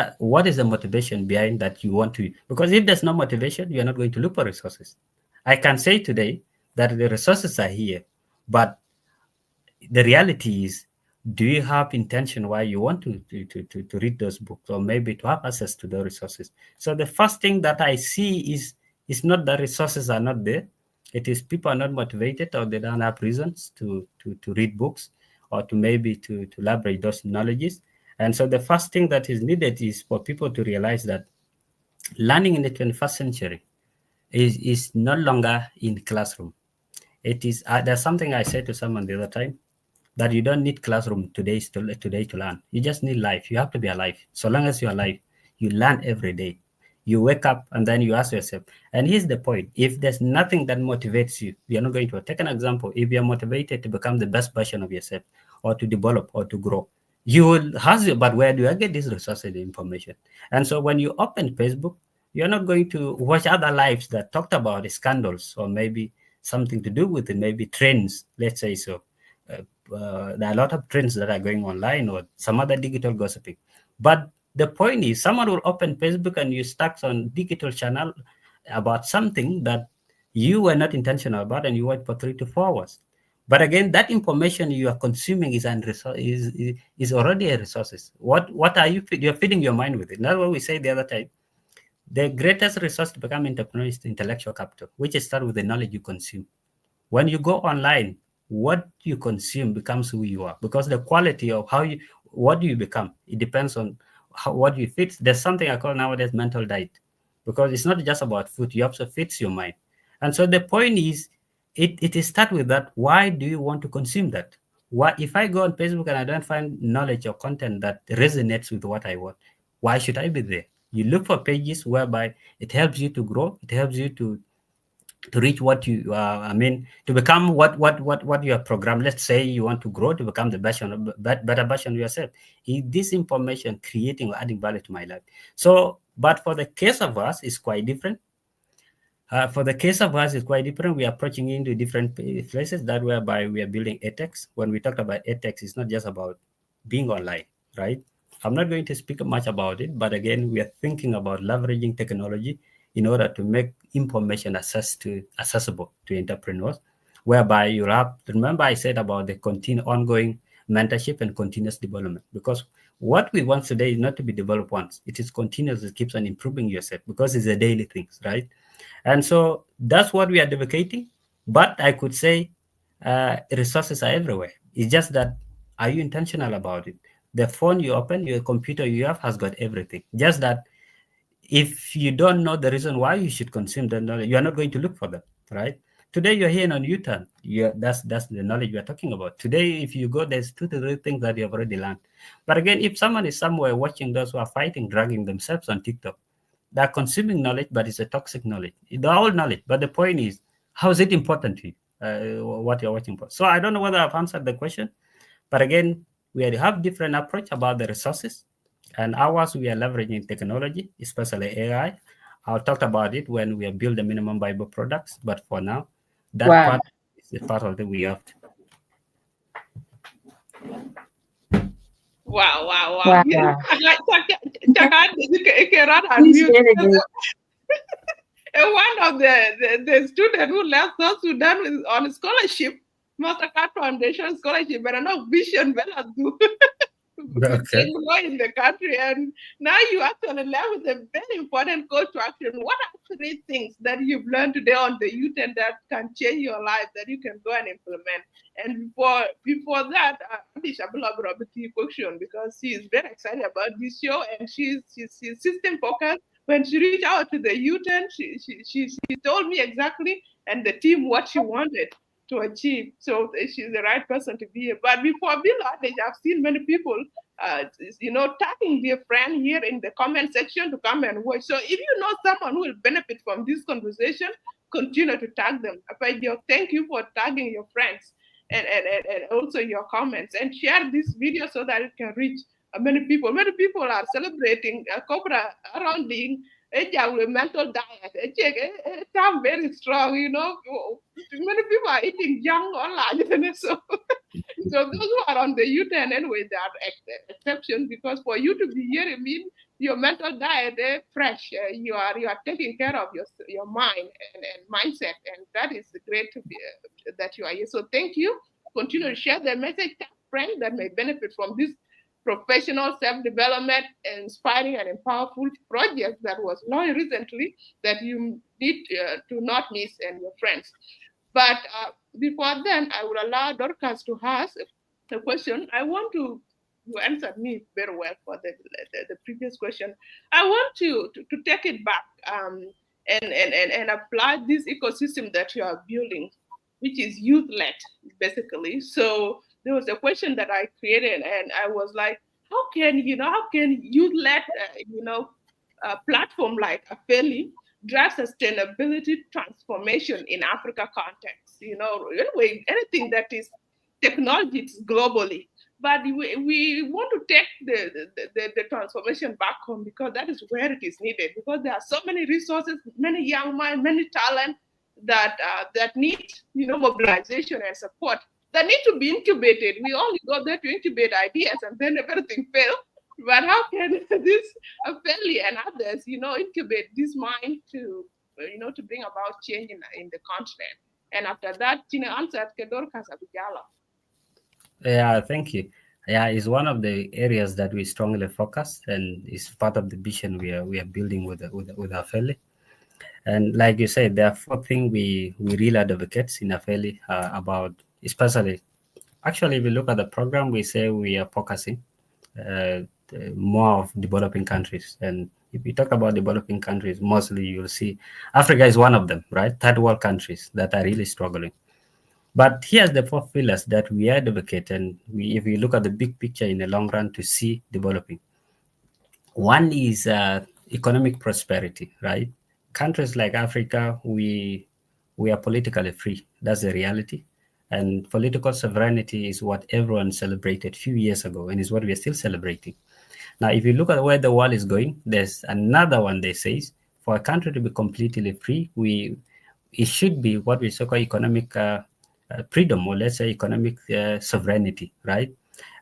is the motivation behind that you want to? Because if there's no motivation, you're not going to look for resources. I can say today that the resources are here, but the reality is, do you have intention why you want to read those books or maybe to have access to the resources? So the first thing that I see is not that resources are not there. It is people are not motivated or they don't have reasons to read books or to maybe to leverage those knowledges. And so the first thing that is needed is for people to realize that learning in the 21st century is no longer in classroom. It is there's something I said to someone the other time, that you don't need classroom today to learn. You just need life. You have to be alive. So long as you're alive, you learn every day. You wake up and then you ask yourself. And here's the point: if there's nothing that motivates you, you're not going to take an example. If you're motivated to become the best version of yourself, or to develop or to grow, you will ask you, but where do I get this resources, the information? And so when you open Facebook, you're not going to watch other lives that talked about scandals or maybe something to do with it, maybe trends, let's say so. There are a lot of trends that are going online or some other digital gossiping. But the point is, someone will open Facebook and you stuck on digital channel about something that you were not intentional about, and you watch for 3 to 4 hours. But again, that information you are consuming is already a resources. What are you? You're feeding your mind with it. That's what we say the other time. The greatest resource to become entrepreneur is intellectual capital, which starts with the knowledge you consume. When you go online, what you consume becomes who you are, because the quality of what do you become, it depends on what you fit. There's something I call nowadays mental diet, because it's not just about food, you also fits your mind. And so the point is, it is start with that. Why do you want to consume that? What if I go on Facebook and I don't find knowledge or content that resonates with what I want? Why should I be there? You look for pages whereby it helps you to grow, it helps you to reach what you I mean, to become what you are programmed. Let's say you want to grow to become the better version of yourself. Is this information creating or adding value to my life? So, but for the case of us, it's quite different. For the case of us, it's quite different. We are approaching into different places, that whereby we are building ethics. When we talk about ethics, it's not just about being online, right? I'm not going to speak much about it, but again, we are thinking about leveraging technology in order to make information accessible to entrepreneurs, whereby you have, remember I said about the ongoing mentorship and continuous development, because what we want today is not to be developed once. It is continuous. It keeps on improving yourself, because it's a daily things, right? And so that's what we are advocating. But I could say resources are everywhere. It's just that, are you intentional about it? The phone you open, your computer you have has got everything. Just that if you don't know the reason why you should consume the knowledge, you are not going to look for them, right? Today you're here on U-turn. That's the knowledge we're talking about. Today, if you go, there's 2 to 3 things that you have already learned. But again, if someone is somewhere watching those who are fighting, dragging themselves on TikTok, they're consuming knowledge, but it's a toxic knowledge. They're all knowledge, but the point is, how is it important to you? What you're watching for. So I don't know whether I've answered the question, but again, we have different approach about the resources, and ours we are leveraging technology, especially AI. I'll talk about it when we build the minimum viable products, but for now, that part is part of the we have. Wow. And one of the students who left South Sudan on scholarship, Mastercard Foundation scholarship, but no vision, Okay. in the country. And now you actually left with a very important call to action. What are 3 things that you've learned today on the youth and that can change your life that you can go and implement? And before that, Alicia question, because she is very excited about this show and she's system focused. When she reached out to the youth, and she told me exactly and the team what she wanted to achieve. So she's the right person to be here. But before Bill, I've seen many people, tagging their friend here in the comment section to come and watch. So if you know someone who will benefit from this conversation, continue to tag them. Thank you for tagging your friends and also your comments, and share this video so that it can reach many people. Many people are celebrating Cobra around being a mental diet. It's very strong, Many people are eating junk online. So those who are on the U-turn anyway, they are exceptions, because for you to be here, it means your mental diet is fresh. You are taking care of your mind and mindset, and that is great to be that you are here. So thank you. Continue to share the message to friends that may benefit from this professional self-development, inspiring and powerful project that was launched recently that you need to not miss, and your friends. But before then, I will allow Dorcas to ask the question. I want to, you answered me very well for the previous question. I want to take it back and apply this ecosystem that you are building, which is youth-led, basically. So there was a question that I created, and I was like, how can youth-led, platform like AFELI drive sustainability transformation in Africa context? Anyway, anything that is technology globally. But we want to take the transformation back home, because that is where it is needed, because there are so many resources, many young minds, many talent that need mobilization and support, that need to be incubated. We only go there to incubate ideas and then everything fails. But how can this AFELI and others, incubate this mind to bring about change in the continent? And after that, answered Kedor Kasabijala. Yeah, thank you. Yeah, it's one of the areas that we strongly focus, and it's part of the vision we are building with AFELI. And like you said, there are 4 things we really advocate in AFELI about, especially. Actually, if you look at the program, we say we are focusing more of developing countries. And if you talk about developing countries, mostly you'll see Africa is one of them, right? Third world countries that are really struggling. But here's the 4 pillars that we advocate, and if we look at the big picture in the long run to see developing. One is economic prosperity, right? Countries like Africa, we are politically free. That's the reality. And political sovereignty is what everyone celebrated a few years ago, and is what we are still celebrating. Now, if you look at where the world is going, there's another one that says for a country to be completely free, it should be what we call economic freedom, or let's say economic sovereignty, right?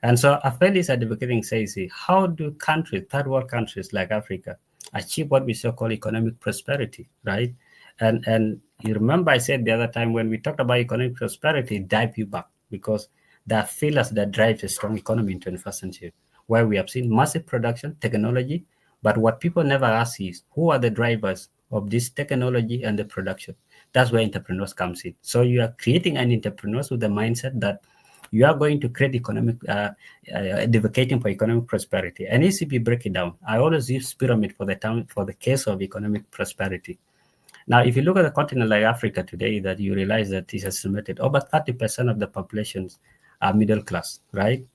And so AFELI is advocating, says, how do countries, third world countries like Africa, achieve what we so-called economic prosperity, right? And you remember I said the other time when we talked about economic prosperity, dive you back, because there are failures that drive a strong economy in 21st century, where we have seen massive production, technology, but what people never ask is, who are the drivers of this technology and the production? That's where entrepreneurs comes in. So you are creating an entrepreneurs with the mindset that you are going to create economic, advocating for economic prosperity. And if we break it down, I always use pyramid for the case of economic prosperity. Now, if you look at a continent like Africa today, that you realize that it's estimated over 30% of the populations are middle class, right?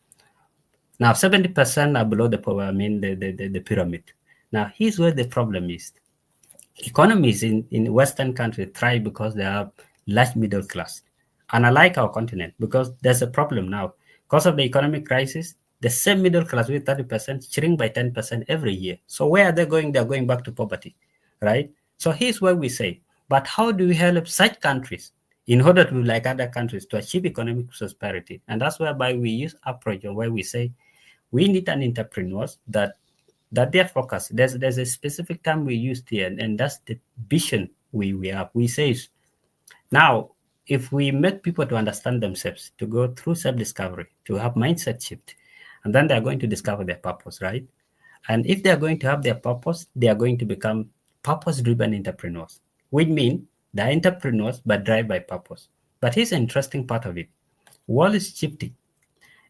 Now, 70% are below the power, I mean, the pyramid. Now, here's where the problem is. Economies in Western countries thrive because they have large middle class. And unlike our continent, because there's a problem now. Because of the economic crisis, the same middle class with 30% shrink by 10% every year. So where are they going? They're going back to poverty, right? So here's where we say, but how do we help such countries in order to, like other countries, to achieve economic prosperity? And that's whereby we use approach where we say we need an entrepreneurs that their focus. There's a specific term we used here, and that's the vision we have. We say now, if we make people to understand themselves, to go through self-discovery, to have mindset shift, and then they are going to discover their purpose, right? And if they are going to have their purpose, they are going to become purpose-driven entrepreneurs, which mean they're entrepreneurs but drive by purpose. But here's an interesting part of it. World is shifting.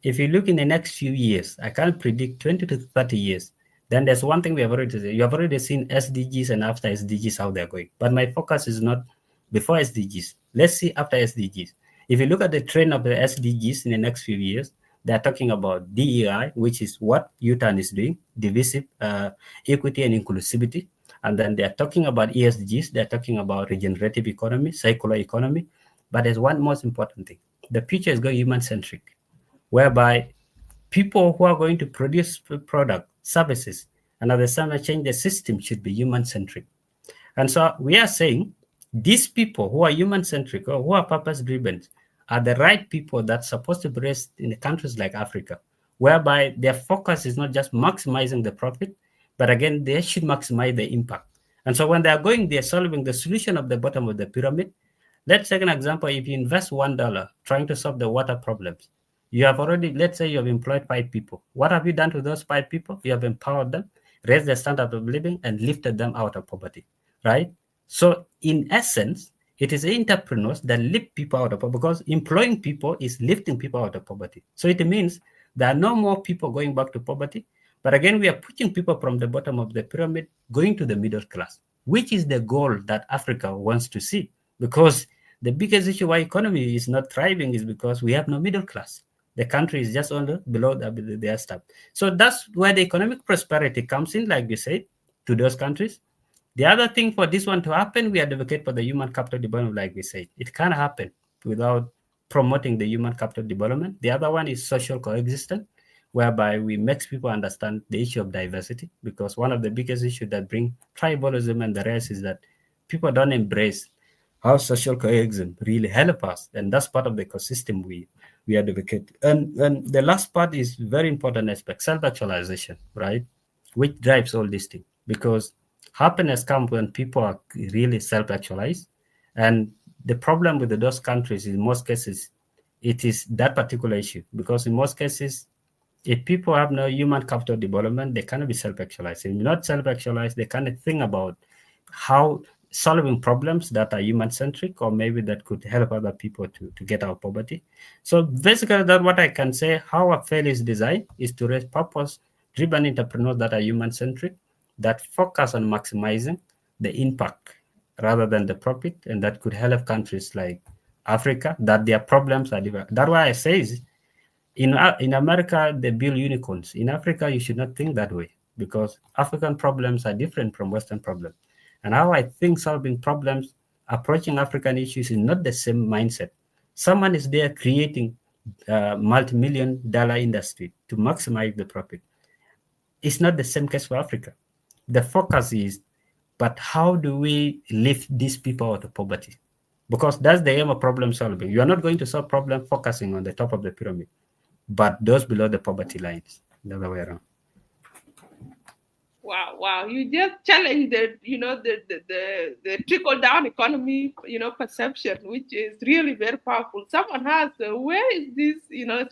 If you look in the next few years, I can't predict 20 to 30 years. Then there's one thing we have already seen. You have already seen SDGs and after SDGs, how they're going. But my focus is not before SDGs. Let's see after SDGs. If you look at the trend of the SDGs in the next few years, they're talking about DEI, which is what UTAN is doing, divisive, equity and inclusivity. And then they're talking about ESGs, they're talking about regenerative economy, circular economy. But there's one most important thing. The future is going human-centric, whereby people who are going to produce product, services, and at the same time change the system should be human-centric. And so we are saying these people who are human-centric or who are purpose-driven are the right people that's supposed to be raised in the countries like Africa, whereby their focus is not just maximizing the profit, but again, they should maximize the impact. And so when they are going, they're solving the solution of the bottom of the pyramid. Let's take an example. If you invest $1 trying to solve the water problems, you have already, let's say you have employed 5 people. What have you done to those 5 people? You have empowered them, raised their standard of living, and lifted them out of poverty, right? So in essence, it is entrepreneurs that lift people out of poverty, because employing people is lifting people out of poverty. So it means there are no more people going back to poverty. But again, we are pushing people from the bottom of the pyramid going to the middle class, which is the goal that Africa wants to see. Because the biggest issue why economy is not thriving is because we have no middle class. The country is just under below their stuff. So that's where the economic prosperity comes in, like we said, to those countries. The other thing for this one to happen, we advocate for the human capital development, like we said. It can't happen without promoting the human capital development. The other one is social coexistence, whereby we make people understand the issue of diversity, because one of the biggest issues that bring tribalism and the rest is that people don't embrace how social coexistence really help us, and that's part of the ecosystem we advocate. And the last part is very important aspect, self-actualization, right? Which drives all these things, because happiness comes when people are really self-actualized. And the problem with those countries, in most cases, it is that particular issue, because in most cases, if people have no human capital development, they cannot be self-actualized. If not self-actualized, they cannot think about how solving problems that are human-centric, or maybe that could help other people to get out of poverty. So basically, that's what I can say. How AFELI is designed is to raise purpose-driven entrepreneurs that are human-centric, that focus on maximizing the impact rather than the profit, and that could help countries like Africa, that their problems are different. That's why I say in America, they build unicorns. In Africa, you should not think that way, because African problems are different from Western problems. And how I think solving problems, approaching African issues is not the same mindset. Someone is there creating a multi-million-dollar industry to maximize the profit. It's not the same case for Africa. The focus is, but how do we lift these people out of poverty? Because that's the aim of problem solving. You are not going to solve problem focusing on the top of the pyramid, but those below the poverty lines, the other way around. Wow, wow! You just challenge the trickle down economy perception, which is really very powerful. Someone asked, where is this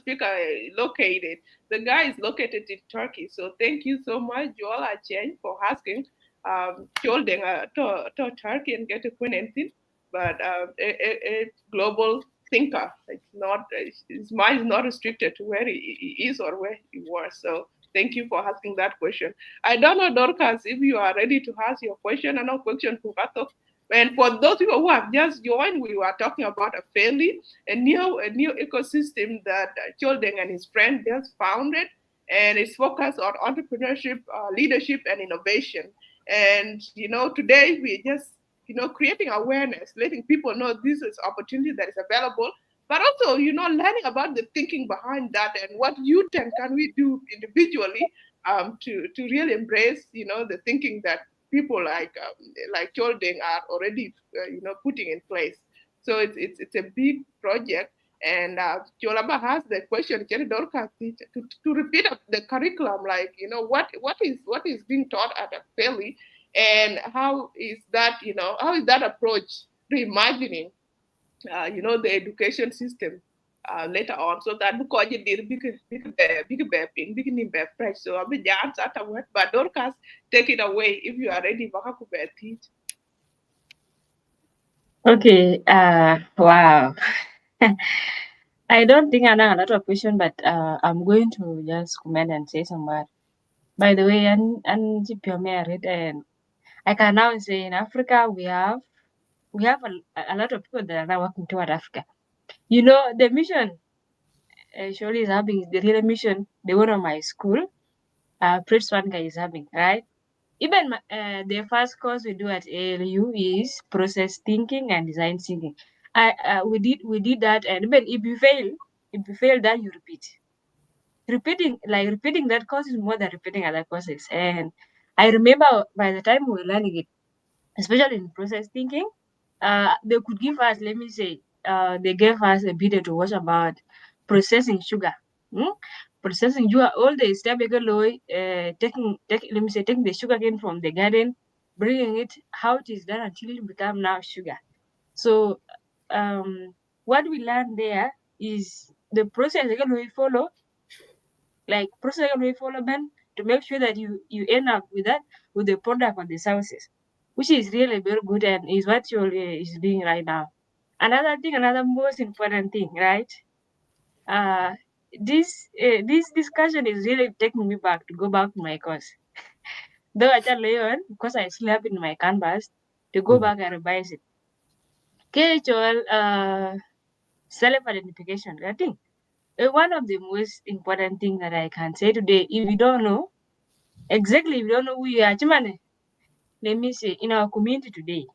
speaker located? The guy is located in Turkey. So thank you so much, Joel Achen, for asking. Chol Deng to Turkey and get a anything, but a global thinker. It's not his mind is not restricted to where he is or where he was. So thank you for asking that question. I don't know, Dorcas, if you are ready to ask your question. I know question Pukato. And for those people who have just joined, we were talking about AFELI, a new ecosystem that Chol Deng and his friend just founded, and it's focused on entrepreneurship, leadership, and innovation. And today we just creating awareness, letting people know this is opportunity that is available, but also learning about the thinking behind that and what youth can we do individually to really embrace the thinking that people like Cholding are already putting in place. So it's a big project, and Cholaba has the question to repeat the curriculum, like what is being taught at a fairly, and how is that approach reimagining the education system later on, so that because you did big name fresh. So I'll be jams at a word, but Dorcas, take it away if you are ready. Teach. Okay. Wow. I don't think I know a lot of question, but I'm going to just comment and say some word. By the way, and if you're married, and I can now say in Africa we have a lot of people that are now working toward Africa. The mission surely is having the real mission. The one of my school, Prince one guy is having, right? Even the first course we do at ALU is process thinking and design thinking. We did that, and even if you fail that, you repeat. Repeating that course is more than repeating other courses. And I remember by the time we were learning it, especially in process thinking, they could give us, let me say, they gave us a video to watch about processing sugar. Hmm? Processing sugar, all the step taking the sugar cane from the garden, bringing it how it is done until it become now sugar. So what we learned there is the process again we follow, to make sure that you end up with the product on the services, which is really very good and is what you is doing right now. Another most important thing, right? Uh, this discussion is really taking me back to go back to my course. Though I tell you, because I slept in my canvas, to go back and revise it. Okay, Joel, self-identification. I think one of the most important thing that I can say today, if you don't know, exactly, if you don't know who you are, Chimane, let me say, in our community today,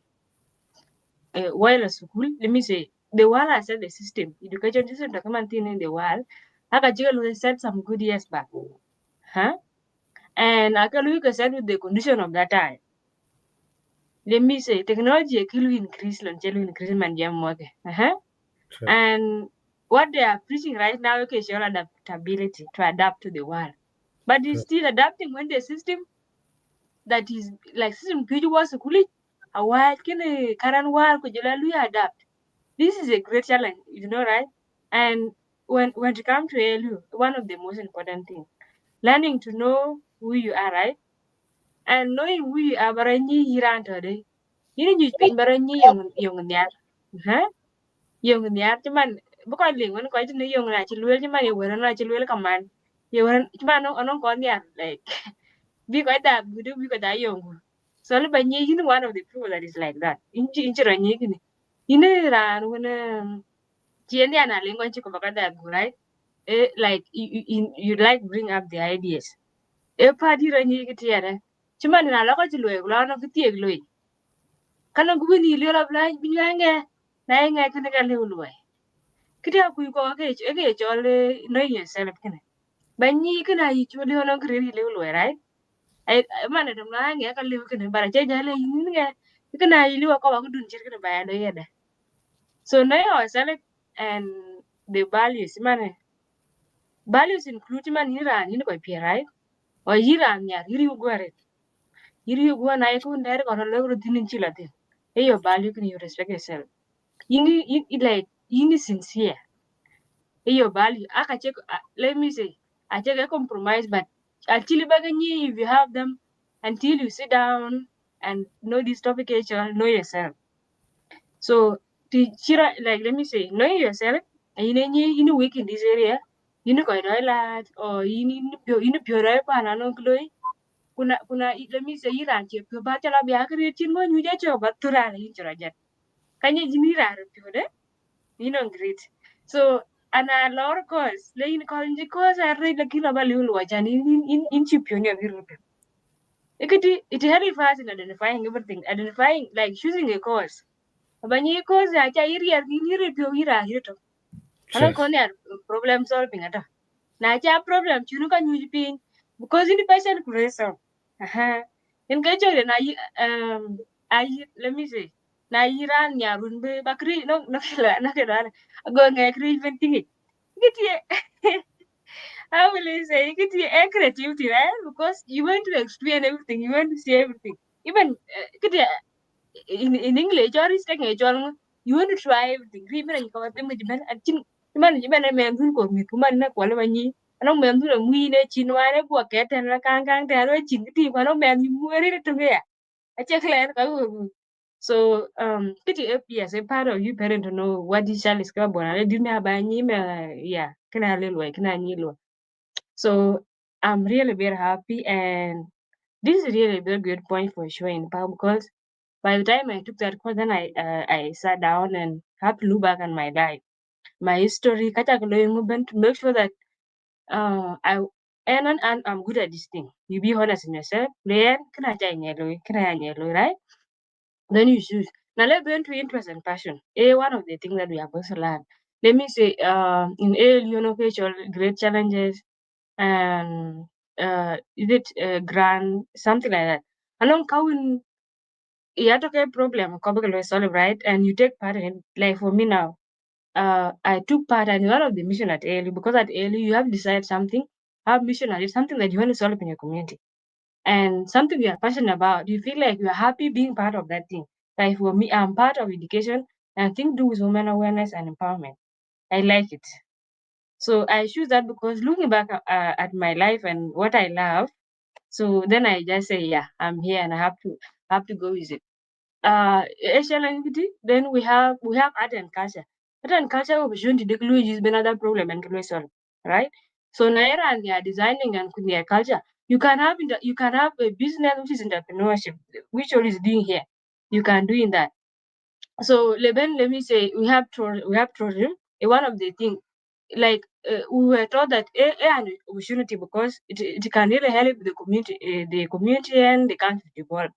while at school, let me say, the world has set the system, education system, the common thing in the world, Akajiga will set some good years back. Huh? And Akaluka said with the condition of that time. Let me say, technology will increase, man, jam work. Sure. And what they are preaching right now, okay, is your adaptability to adapt to the world. But it's Sure. still adapting when the system that is like system kuju was kuli a while can a current world could you adapt. This is a great challenge, right? And when it comes to ALU, one of the most important things, learning to know who you are, right? And knowing who you are, baranyi hiran today. You pin baranyi yung nyar. Huh? Yung nyar cuman bukan lingon ko itu yung na chilwel cuman yung wala na chilwel kaman. Yung cuman anong kon ya like bi ko da gudu bi ko da yung. So le banyi one of the people that is like that. Inchi ranyi kini. Ini ran when chien ya na lingon chiko bakada right? Like you like bring up the ideas. Party ranyi kiti ya. Cuman na lako chilwel lo no kiti egloi. Kana gubini ilio la blaj binyanga. Na nga kene ka leuloi. Kiti aku ko ake chole know yourself kene. Banyi kana yi chole ono kriri leuloi right? Ai mana dum na nga ka lewu kene bara che jale yin nga. Kana yi liwa ko ba kudun chir kene ba ya do yeda. So know yourself and the values man. Values include man hiran hin ko pi right? O hiran ya hiri ugware. Hiri ugwa na ko ndere ko lo ru dinin chilate. Your value can you respect yourself. You sincere. Your value. Aka check. Let me say. I check a compromise, but until if you have them, until you sit down and know this topic, know yourself. So like let me say, know yourself. And you weak in this area. You know quite a lot, or you need pure pa na no glory. kuna let me say Iran che pyo ba chala bia kri chin mo nyu ja cho ba tura la yin chora jet kanye jini ra pyo de great so ana lor course le in college course I read la kilo ba lu wa chan in chi pyo ne biru pyo it help us in identifying everything identifying like choosing a course banyi course ya cha iri ya ni pyo ira hito ana Sure. ko ne problem solving ata na cha problem chunu ka nyu pin because in person creation aha in ga jore na I let me say na iran ya run be bakri no kala na kala go ngai kri even tingi giti how will I say giti a creativity right because you want to explain everything you want to see everything even giti in English or is taking a journal you want to try everything even you come up with ben at chin man ben men dun ko mi kuman na kwala bani ano men dun mu ne chin wa ne ko ke ten la kang te ro chin ti ko no men mu ri to me a check len ka so kiti yes a part of you parent to know what this child is capable and didn't have any yeah kana lelwa kana nyilwa so I'm really very happy and this is really a very good point for sure in power because by the time I took that course, then I sat down and had to look back on my life, my history, kata ko loyo nguben to make sure that I and I'm good at this thing. You be honest in yourself. Then can I right? Then you choose. Now let's go into interest and passion. One of the things that we have also learned. Let me say, in A, you know, great challenges and is it grand something like that. Along Kawin you have to get problem probably solve right and you take part in it. Like for me now I took part in one of the mission at ALU because at ALU you have decided something have mission and it's something that you want to solve in your community and something you are passionate about you feel like you are happy being part of that thing like for me I'm part of education and I think do with women awareness and empowerment I like it so I choose that because looking back at my life and what I love so then I just say yeah I'm here and I have to go with it Asian language, then we have art and culture. Art and culture opportunity the glue is another problem and glue solve, right? So Naira and they are designing and their culture. You can have a business which is entrepreneurship, which all is doing here. You can do in that. So let me say we have tourism. One of the things like we were taught that an opportunity because it can really help the community and the country to evolve.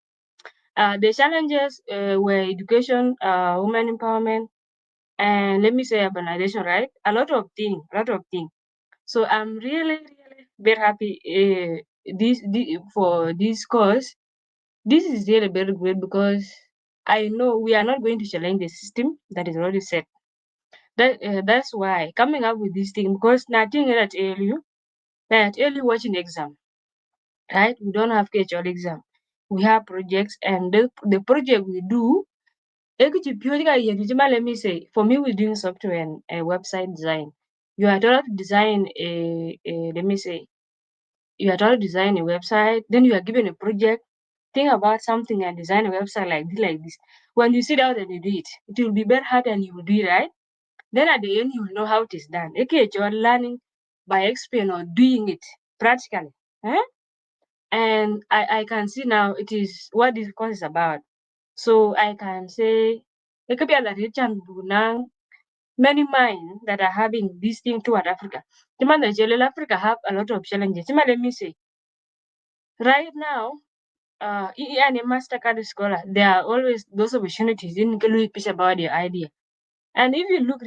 The challenges were education, women empowerment, and let me say urbanization, right? A lot of things. So I'm really, really very happy for this cause. This is really very great because I know we are not going to challenge the system that is already set. That's why coming up with this thing because nothing at early watching exam, right? We don't have KHL exam. We have projects and the project we do let me say, for me, we're doing software and website design. You are told to design let me say, you are told to design a website, then you are given a project. Think about something and design a website like this. When you sit down and you do it, it will be very hard and you will do it right. Then at the end, you will know how it is done. Okay, you're learning by experience or doing it practically. Eh? And I can see now it is what this course is about. So I can say it could be that Richard Bunang, many minds that are having this thing toward Africa. The man that Africa have a lot of challenges. Let me say, right now, and a Mastercard scholar, there are always those opportunities in Kalu pitch about your idea. And if you look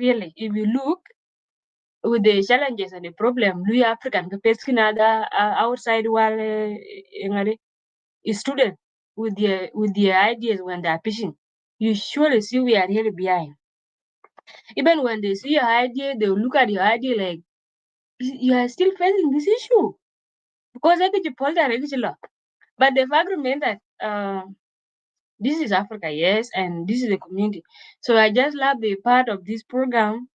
with the challenges and the problem, Louis African capacity other outside while a student with their ideas when they are pitching, you surely see we are really behind. Even when they see your idea, they will look at your idea like you are still facing this issue because I get you pulled law. But the fact remains that this is Africa, yes, and this is the community. So I just love the part of this program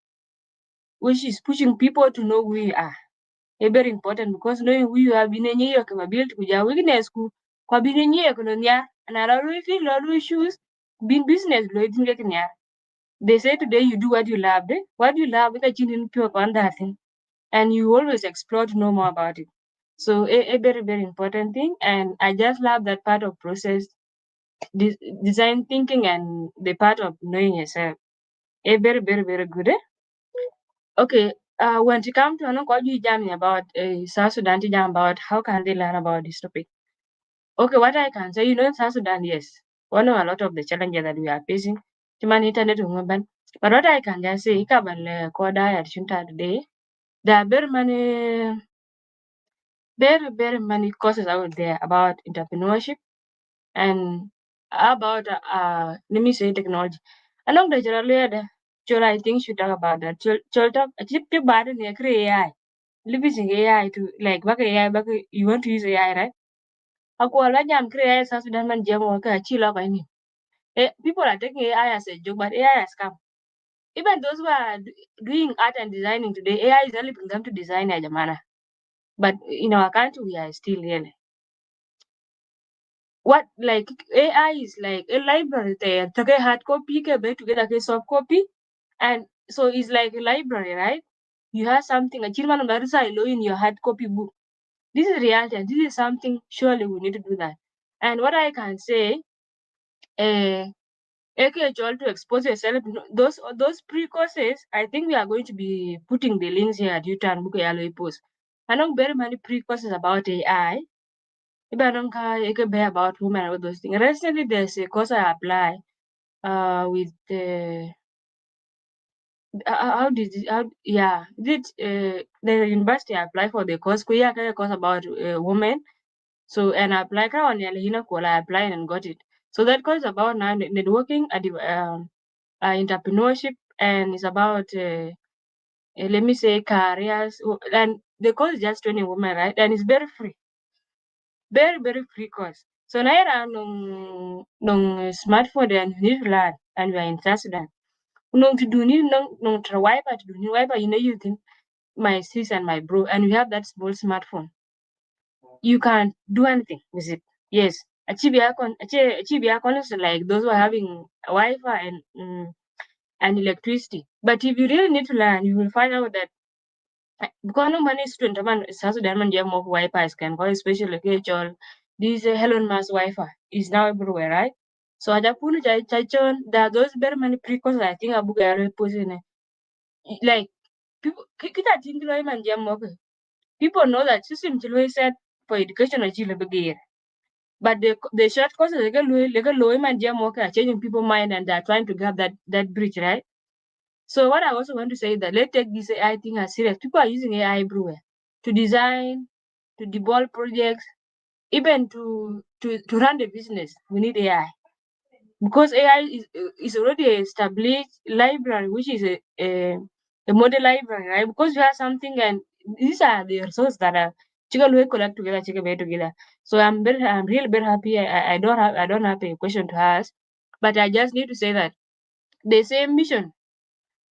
which is pushing people to know who we are. It's very important because knowing who you are being a year capability to your weakness ku kwa being a year and I always feel always choose being business they say today you do what you love. What you love, you can pure on that thing. And you always explore to know more about it. So a very, very important thing. And I just love that part of process design thinking and the part of knowing yourself. A very, very, very good. Okay. When to come to what you jamming about South Sudan, to jam about how can they learn about this topic? Okay, what I can say, in South Sudan, yes, one of a lot of the challenges that we are facing, human internet women. But what I can just say, Kabal Koda at Shunta today, there are very, very many courses out there about entrepreneurship and about let me say technology. Along the Chol, I think should talk about that. Chol talk a chip bad in AI. Living AI to like back AI back you want to use AI, right? Aku ala jam create as Sudan man jam waka chila by ni. People are taking AI as a joke, but AI has come. Even those who are doing art and designing today, AI is helping them to design a jamana. But in our country, we are still really. What like AI is like a library there. Take a hard copy, ke be together a soft copy, and so it's like a library, right? You have something a children of in your hard copy book. This is reality, and this is something surely we need to do that. And what I can say, uh, okay, Joel, to expose yourself, those pre-courses, I think we are going to be putting the links here at YouTube and Book Yellow post. I know very many pre-courses about AI. If I don't care, it could be about women and all those things. Recently, there's a course I apply with the how did it, how yeah did the university apply for the course? Kuya a course about women. So and I applied on I applied and got it. So that course is about now networking and entrepreneurship, and it's about let me say careers. And the course is just 20 women, right? And it's very free, very, very free course. So now nung smartphone and you need to learn, and we are in South Sudan. Nung to do need nung to wiper to do need wiper, you think my sis and my bro, and we have that small smartphone. You can do anything with it. Yes. Achieve is like those who are having Wi-Fi and electricity. But if you really need to learn, you will find out that because no money student man South Sudan man jam of Wi-Fi can go especially like Chol. This Elon Musk Wi-Fi is now everywhere, right? So I just put chon there are those very many precautions I think Abu Gary put in it. Like people kita think man jam of people know that system Chilo said for education or Chile begin. But the short courses like a low man jam work are changing people's mind and they're trying to grab that bridge, right? So what I also want to say is that let's take this AI thing as serious. People are using AI everywhere to design, to develop projects, even to run the business. We need AI because AI is already a established library, which is a model library, right? Because you have something, and these are the resources that are we collect together, together. So I'm really very happy. I don't have a question to ask, but I just need to say that the same mission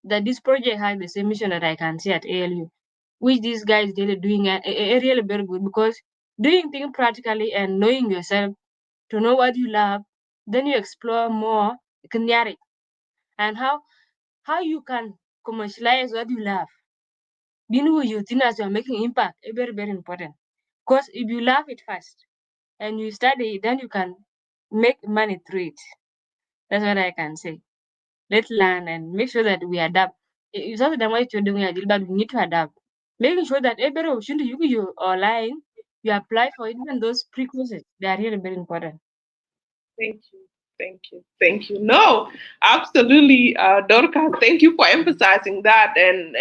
that this project has the same mission that I can see at ALU, which these guys really doing really very good because doing things practically and knowing yourself to know what you love, then you explore more Kenyari and how you can commercialize what you love. Being who you think as you are making impact is very, very important. Because if you love it first and you study it, then you can make money through it. That's what I can say. Let's learn and make sure that we adapt. It's also the way you're doing it, but we need to adapt. Making sure that every opportunity you online, you apply for it, even those prerequisites, they are really very important. Thank you. Thank you. Thank you. No, absolutely, Dorcas. Thank you for emphasizing that and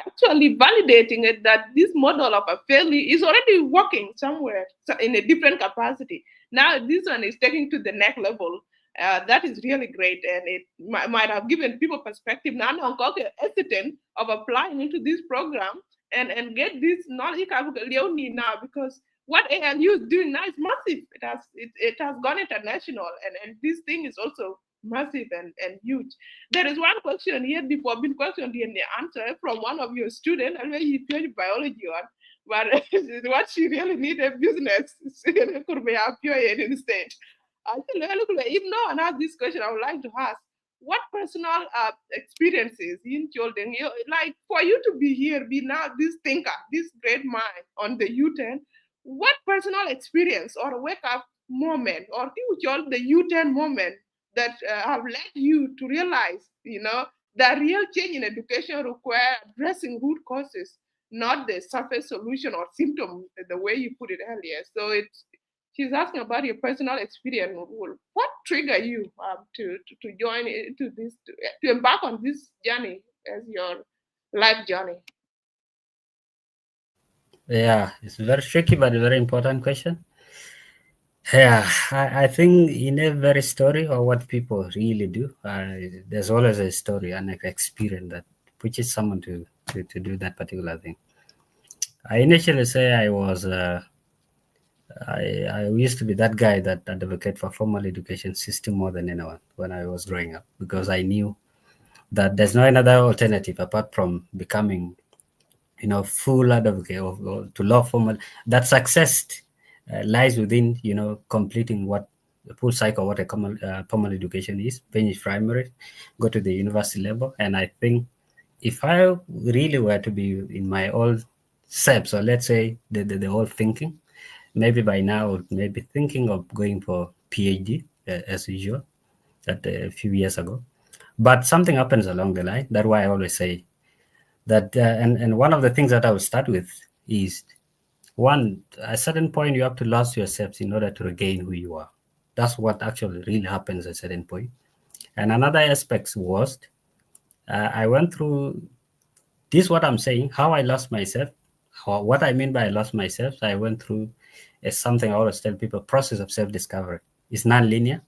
actually validating it that this model of a fairly is already working somewhere in a different capacity. Now this one is taking to the next level. That is really great, and it might have given people perspective. Now I'm hesitant of applying into this program and get this knowledge now because what ALU is doing now is massive. It has gone international, and this thing is also massive and huge. There is one question here before been questioned in the answer from one of your students, and when you teach biology on, but what she really need a business could be up here instead. I think look, if no one has this question, I would like to ask what personal experiences in children, like for you to be here, be now this thinker, this great mind on the U10, what personal experience or wake up moment or the U10 moment that have led you to realize, the real change in education require addressing root causes, not the surface solution or symptom, the way you put it earlier. So she's asking about your personal experience. What triggered you to join into this, to embark on this journey as your life journey? Yeah, it's a very tricky but a very important question. Yeah, I think in every story or what people really do, there's always a story and an experience that pushes someone to do that particular thing. I initially say I used to be that guy that advocate for formal education system more than anyone when I was growing up, because I knew that there's no another alternative apart from becoming, full advocate or to love formal. That success lies within, completing what the full cycle, what a common formal education is, finish primary, go to the university level. And I think if I really were to be in my old self, so let's say the old thinking, maybe by now I would maybe thinking of going for PhD as usual, that a few years ago. But something happens along the line. That's why I always say that, and one of the things that I will start with is, one, at a certain point you have to lose yourself in order to regain who you are. That's what actually really happens at a certain point. And another aspect was, I went through this, what I'm saying, how I lost myself, what I mean by I lost myself. I went through something I always tell people: process of self-discovery. It's non-linear.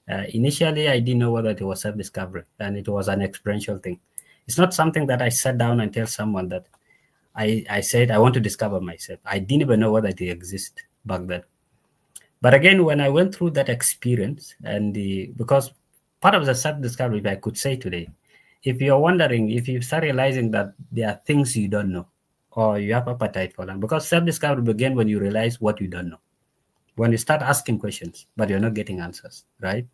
Initially, I didn't know whether it was self-discovery, and it was an experiential thing. It's not something that I sat down and tell someone that I said I want to discover myself. I didn't even know whether it exists back then. But again, when I went through that experience, and because part of the self-discovery, if I could say today, if you're wondering, if you start realizing that there are things you don't know, or you have appetite for them, because self-discovery begins when you realize what you don't know. When you start asking questions, but you're not getting answers, right?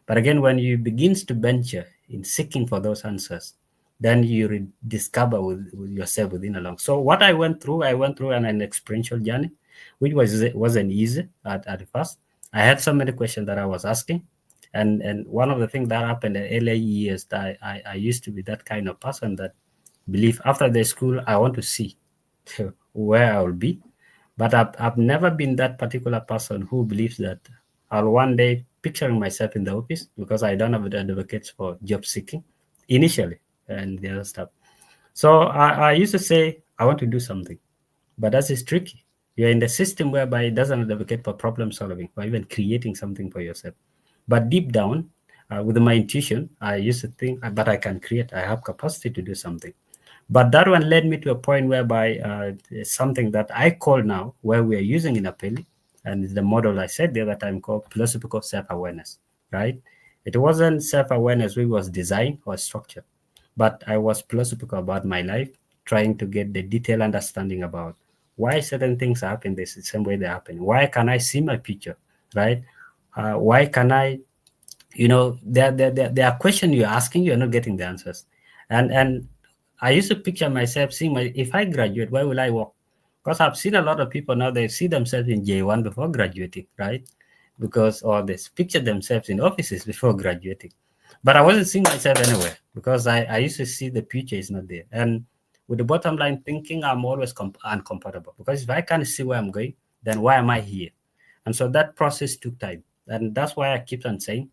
But again, when you begins to venture in seeking for those answers, then you rediscover with yourself within along. So what I went through an experiential journey, which wasn't easy at first. I had so many questions that I was asking. And one of the things that happened in early years, that I used to be that kind of person that believe after the school, I want to see where I will be. But I've never been that particular person who believes that I'll one day picturing myself in the office, because I don't have the advocates for job seeking initially and the other stuff. So I used to say, I want to do something, but that is tricky. You're in the system whereby it doesn't advocate for problem solving or even creating something for yourself. But deep down, with my intuition, I used to think, but I can create, I have capacity to do something. But that one led me to a point whereby something that I call now, where we are using in AFELI, and the model I said the other time called philosophical self-awareness, right? It wasn't self-awareness which was designed or structured, but I was philosophical about my life, trying to get the detailed understanding about why certain things happen the same way they happen. Why can I see my future, right? Why can I, there are questions you're asking, you're not getting the answers. And I used to picture myself seeing if I graduate, where will I work? Because I've seen a lot of people now, they see themselves in J1 before graduating, right? Or they picture themselves in offices before graduating. But I wasn't seeing myself anywhere, because I used to see the future is not there. And with the bottom line thinking, I'm always uncomfortable, because if I can't see where I'm going, then why am I here? And so that process took time. And that's why I keep on saying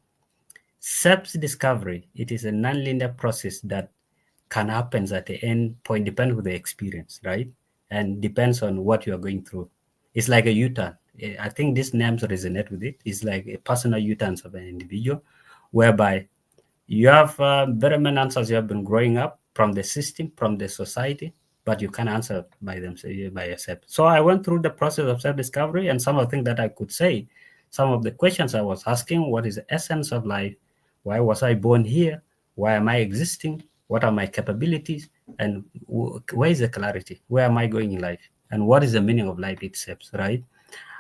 self-discovery, it is a non-linear process that can happen at the end point, depends on the experience, right? And depends on what you are going through. It's like a U-turn. I think these names resonate with it. It's like a personal U-turn of an individual, whereby you have very many answers you have been growing up from the system, from the society, but you can't answer by yourself. So I went through the process of self-discovery, and some of the things that I could say, some of the questions I was asking: what is the essence of life? Why was I born here? Why am I existing? What are my capabilities? And where is the clarity? Where am I going in life? And what is the meaning of life itself, right?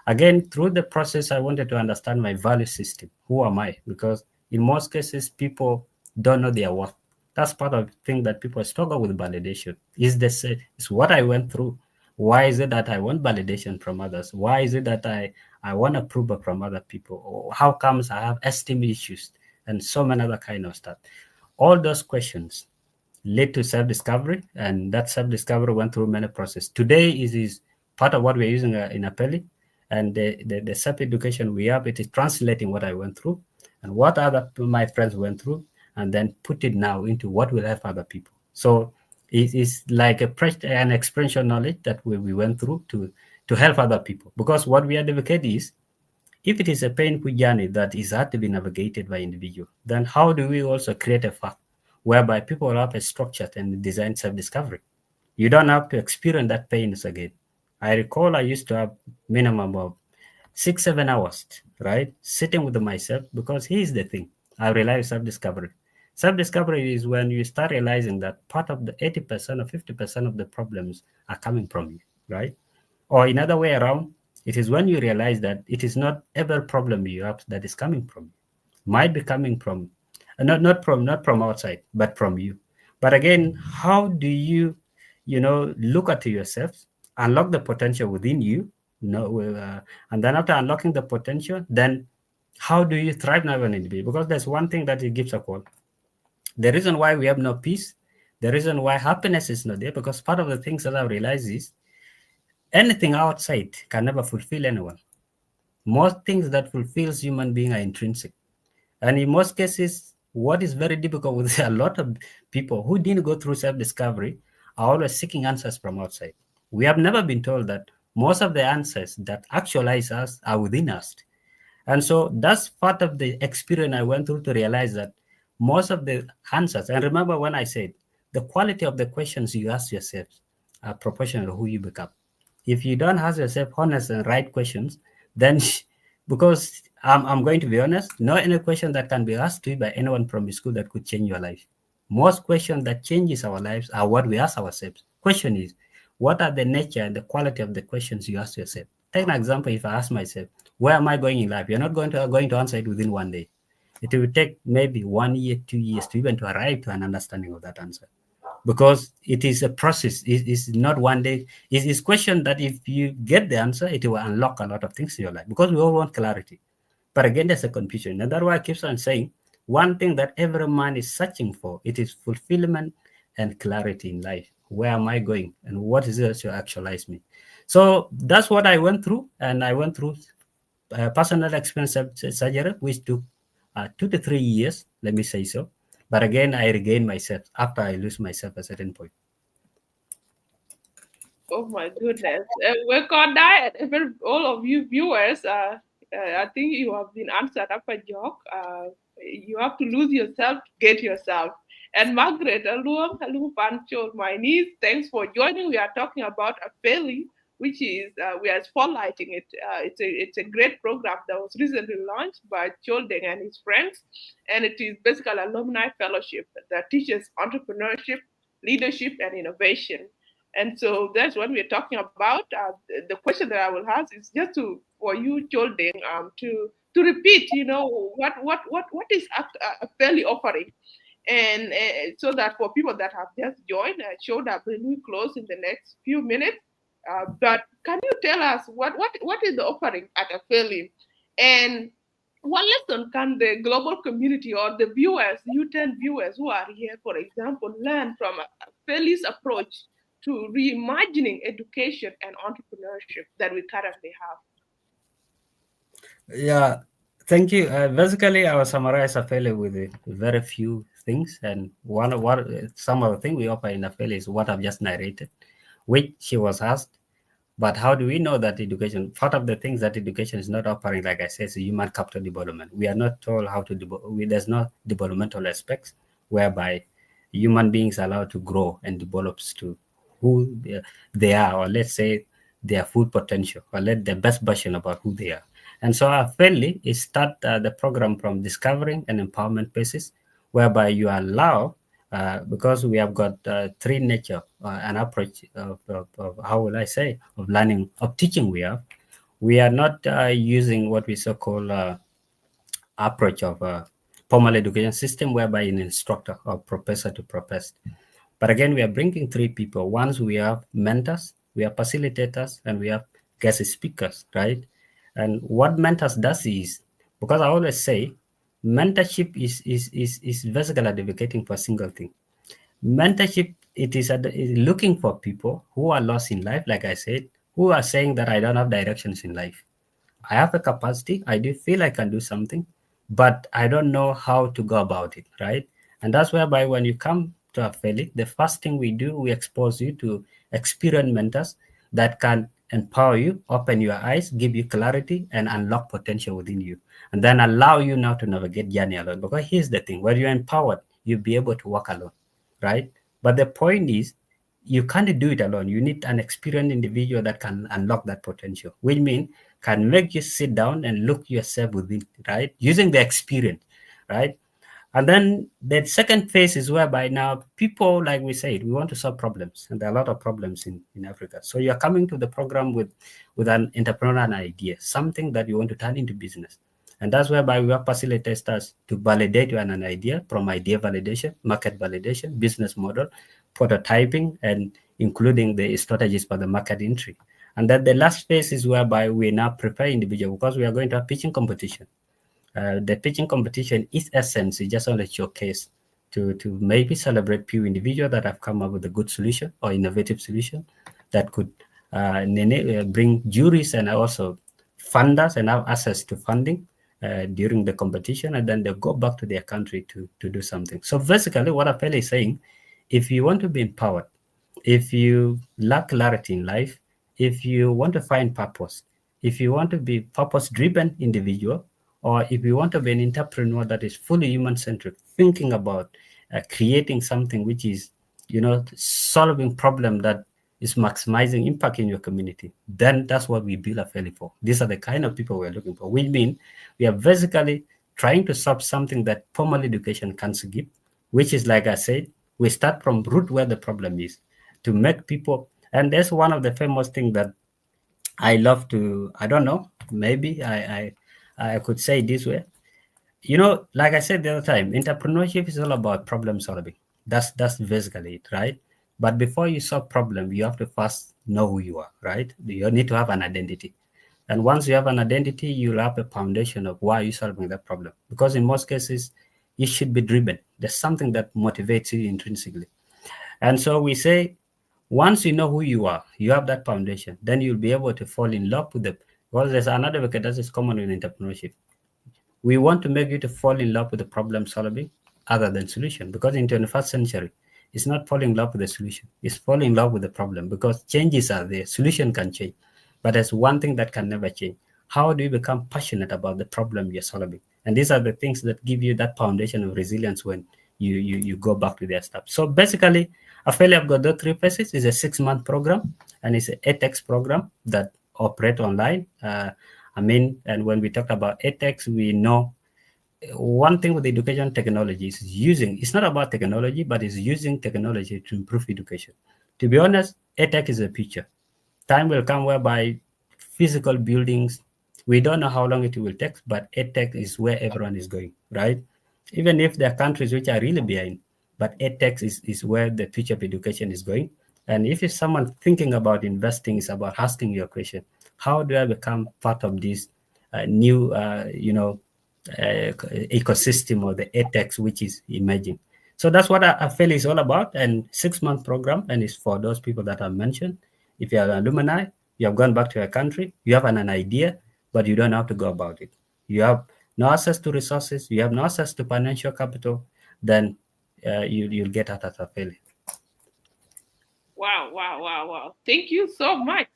Again, through the process, I wanted to understand my value system. Who am I? Because in most cases, people don't know their worth. That's part of the thing that people struggle with validation. Is this is what I went through? Why is it that I want validation from others? Why is it that I want approval from other people? Or how comes I have esteem issues and so many other kind of stuff? All those questions lead to self-discovery, and that self-discovery went through many processes. Today is part of what we're using in AFELI, and the self-education we have, it is translating what I went through and what other my friends went through, and then put it now into what will help other people. So it is like an experiential knowledge that we went through to help other people. Because what we advocate is, if it is a painful journey that is hard to be navigated by individual, then how do we also create a path whereby people have a structured and designed self-discovery? You don't have to experience that pain again. I recall I used to have minimum of 6-7 hours, right, sitting with myself, because here's the thing. I realize self-discovery. Self-discovery is when you start realizing that part of the 80% or 50% of the problems are coming from you, right? Or in other way around, it is when you realize that it is not every problem you have that is coming from you. Might be coming from not from outside, but from you. But again, how do you look at yourself, unlock the potential within you, and then after unlocking the potential, then how do you thrive now as an individual? Because there's one thing that it gives a call. The reason why we have no peace, the reason why happiness is not there, because part of the things that I realize is anything outside can never fulfill anyone. Most things that fulfills human being are intrinsic. And in most cases, what is very difficult with a lot of people who didn't go through self-discovery are always seeking answers from outside. We have never been told that most of the answers that actualize us are within us. And so that's part of the experience I went through to realize that most of the answers, and remember when I said the quality of the questions you ask yourself are proportional to who you become. If you don't ask yourself honest and right questions, then because I'm going to be honest, not any question that can be asked to you by anyone from the school that could change your life. Most questions that changes our lives are what we ask ourselves. Question is, what are the nature and the quality of the questions you ask yourself? Take an example. If I ask myself, where am I going in life? You're not going to answer it within one day. It will take maybe 1 year, 2 years to even to arrive to an understanding of that answer, because it is a process. It's not one day. It is question that if you get the answer, it will unlock a lot of things in your life, because we all want clarity. But again, there's a confusion. And that's why I keep on saying one thing that every man is searching for, it is fulfillment and clarity in life. Where am I going? And what is it to actualize me? So that's what I went through. And I went through personal experience surgery, which took 2 to 3 years, let me say so. But again, I regain myself after I lose myself at a certain point. Oh my goodness. Welcome, diet. All of you viewers, I think you have been answered up a joke. You have to lose yourself to get yourself. And Margaret, hello, Pancho, my niece, thanks for joining. We are talking about AFELI, which is, we are spotlighting it. It's a great program that was recently launched by Chol, Deng and his friends. And it is basically an alumni fellowship that teaches entrepreneurship, leadership, and innovation. And so that's what we're talking about. The question that I will ask is just to for you, Cholding, to repeat, what is fairly offering, and so that for people that have just joined, show that we will close in the next few minutes. But can you tell us what is the offering at a fairly, and what lesson can the global community or the viewers, U10 viewers who are here, for example, learn from a Felix approach to reimagining education and entrepreneurship that we currently have? Yeah, thank you. Basically, I will summarize AFELI with very few things, and one of what some of the things we offer in AFELI is what I've just narrated, which she was asked. But how do we know that education? Part of the things that education is not offering, like I said, is human capital development. We are not told how to there's no developmental aspects whereby human beings are allowed to grow and develop to who they are, or let's say their full potential, or let the best version about who they are. And so our fairly is start the program from discovering and empowerment basis, whereby you allow, because we have got three nature, an approach of how will I say, of learning, of teaching we are not using what we so-called approach of formal education system whereby an instructor or professor to profess. But again, we are bringing three people. Once we have mentors, we have facilitators, and we have guest speakers, right? And what mentors does is, because I always say, mentorship is basically advocating for a single thing. Mentorship, it is looking for people who are lost in life, like I said, who are saying that I don't have directions in life. I have a capacity, I do feel I can do something, but I don't know how to go about it, right? And that's whereby when you come to AFELI, the first thing we do, we expose you to experienced mentors that can empower you, open your eyes, give you clarity, and unlock potential within you. And then allow you now to navigate journey alone. Because here's the thing, when you're empowered, you'll be able to walk alone, right? But the point is, you can't do it alone. You need an experienced individual that can unlock that potential, which means can make you sit down and look yourself within, right? Using the experience, right? And then the second phase is whereby now people, like we said, we want to solve problems. And there are a lot of problems in Africa. So you're coming to the program with an entrepreneurial idea, something that you want to turn into business. And that's whereby we have facilitators to validate you on an idea, from idea validation, market validation, business model, prototyping, and including the strategies for the market entry. And then the last phase is whereby we now prepare individual, because we are going to have pitching competition. The pitching competition is essence, it's just only showcase to maybe celebrate few individuals that have come up with a good solution or innovative solution that could bring juries and also funders and have access to funding during the competition, and then they go back to their country to do something. So basically what AFELI is saying, if you want to be empowered, if you lack clarity in life, if you want to find purpose, if you want to be purpose-driven individual, or if you want to be an entrepreneur that is fully human-centric, thinking about creating something which is, solving problem that is maximizing impact in your community, then that's what we build AFELI for. These are the kind of people we're looking for. We mean we are basically trying to solve something that formal education can't give, which is, like I said, we start from root where the problem is to make people. And that's one of the famous things that I love to, I don't know, maybe I could say it this way. Like I said the other time, entrepreneurship is all about problem solving. That's basically it, right? But before you solve problem, you have to first know who you are, right? You need to have an identity. And once you have an identity, you'll have a foundation of why you're solving that problem. Because in most cases, you should be driven. There's something that motivates you intrinsically. And so we say, once you know who you are, you have that foundation, then you'll be able to fall in love with the, well, there's another advocate that is common in entrepreneurship. We want to make you to fall in love with the problem solving other than solution, because in 21st century, it's not falling in love with the solution, it's falling in love with the problem, because changes are there, solution can change, but there's one thing that can never change. How do you become passionate about the problem you're solving? And these are the things that give you that foundation of resilience when you go back to their stuff. So basically, AFELI have got the three phases. It's a 6-month program, and it's an 8X program that operate online. And when we talk about 8X, we know one thing with education technology is it's not about technology, but it's using technology to improve education. To be honest, 8X is a future. Time will come whereby physical buildings, we don't know how long it will take, but 8X is where everyone is going, right? Even if there are countries which are really behind, but 8X is where the future of education is going. And if it's someone thinking about investing, it's about asking your question, how do I become part of this new, ecosystem of the 8X which is emerging? So that's what AFELI is all about, and 6-month program, and it's for those people that I mentioned. If you are an alumni, you have gone back to your country, you have an idea, but you don't know how to go about it. You have no access to resources, you have no access to financial capital, then you'll get out of AFELI. Wow. Thank you so much.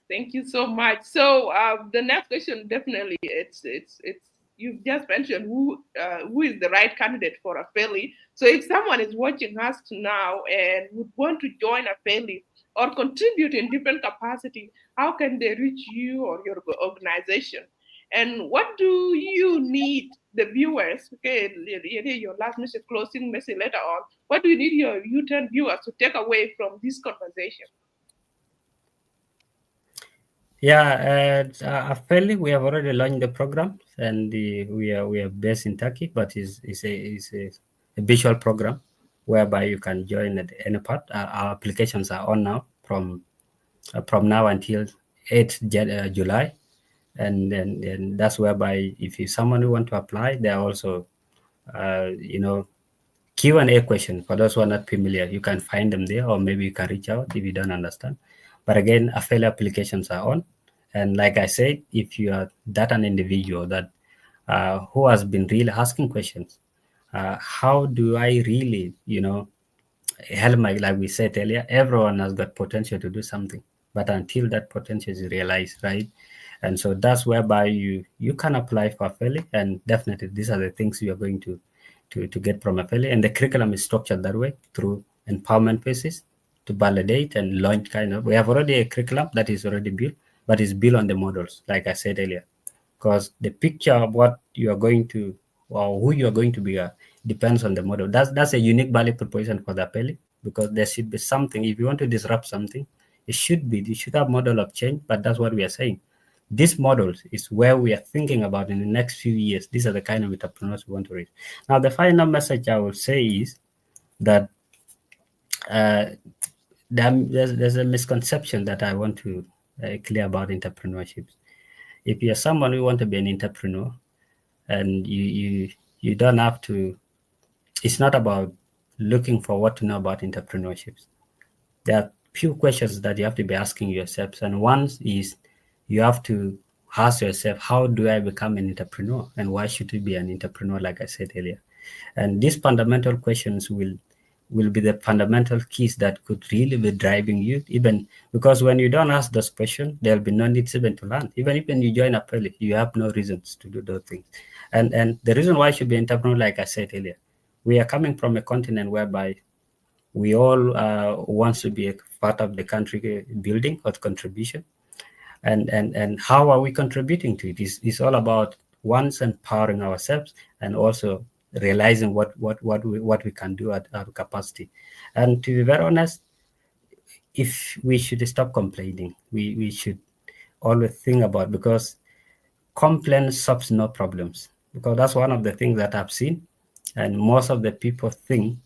So the next question, definitely, it's you've just mentioned who is the right candidate for AFELI. So if someone is watching us now and would want to join AFELI or contribute in different capacity, how can they reach you or your organization? And what do you need the viewers? Okay, your last message, closing message later on. What do you need your U-turn viewers to take away from this conversation? Yeah, AFELI, we have already launched the program, and we are based in Turkey, but is a visual program whereby you can join at any part. Our applications are on now from now until 8th July, and then that's whereby if you someone who want to apply, there are also you know Q&A question for those who are not familiar. You can find them there, or maybe you can reach out if you don't understand. But again, AFELI applications are on. And like I said, if you are that an individual that who has been really asking questions, how do I really, help my, like we said earlier, everyone has got potential to do something, but until that potential is realized, right? And so that's whereby you can apply for AFELI, and definitely these are the things you are going to get from AFELI. And the curriculum is structured that way through empowerment phases to validate and launch kind of. We have already a curriculum that is already built, but it's built on the models, like I said earlier, because the picture of what you are going to or who you are going to be depends on the model. That's a unique value proposition for the AFELI, because there should be something. If you want to disrupt something, you should have model of change. But that's what we are saying. This model is where we are thinking about in the next few years. These are the kind of entrepreneurs we want to reach. Now, the final message I will say is that uh, there's a misconception that I want to clear about entrepreneurship. If you're someone who want to be an entrepreneur, and you don't have to, it's not about looking for what to know about entrepreneurship. There are few questions that you have to be asking yourselves, and one is you have to ask yourself, how do I become an entrepreneur, and why should you be an entrepreneur, like I said earlier. And these fundamental questions will be the fundamental keys that could really be driving you, even because when you don't ask those questions, there'll be no need even to learn. Even if when you join AFELI, you have no reasons to do those things. And the reason why you should be an entrepreneur, like I said earlier, we are coming from a continent whereby we all want to be a part of the country building or contribution. And how are we contributing to it? It's all about once empowering ourselves, and also realizing what we can do at our capacity. And to be very honest, if we should stop complaining, we should always think about, because complaint solves no problems, because that's one of the things that I've seen. And most of the people think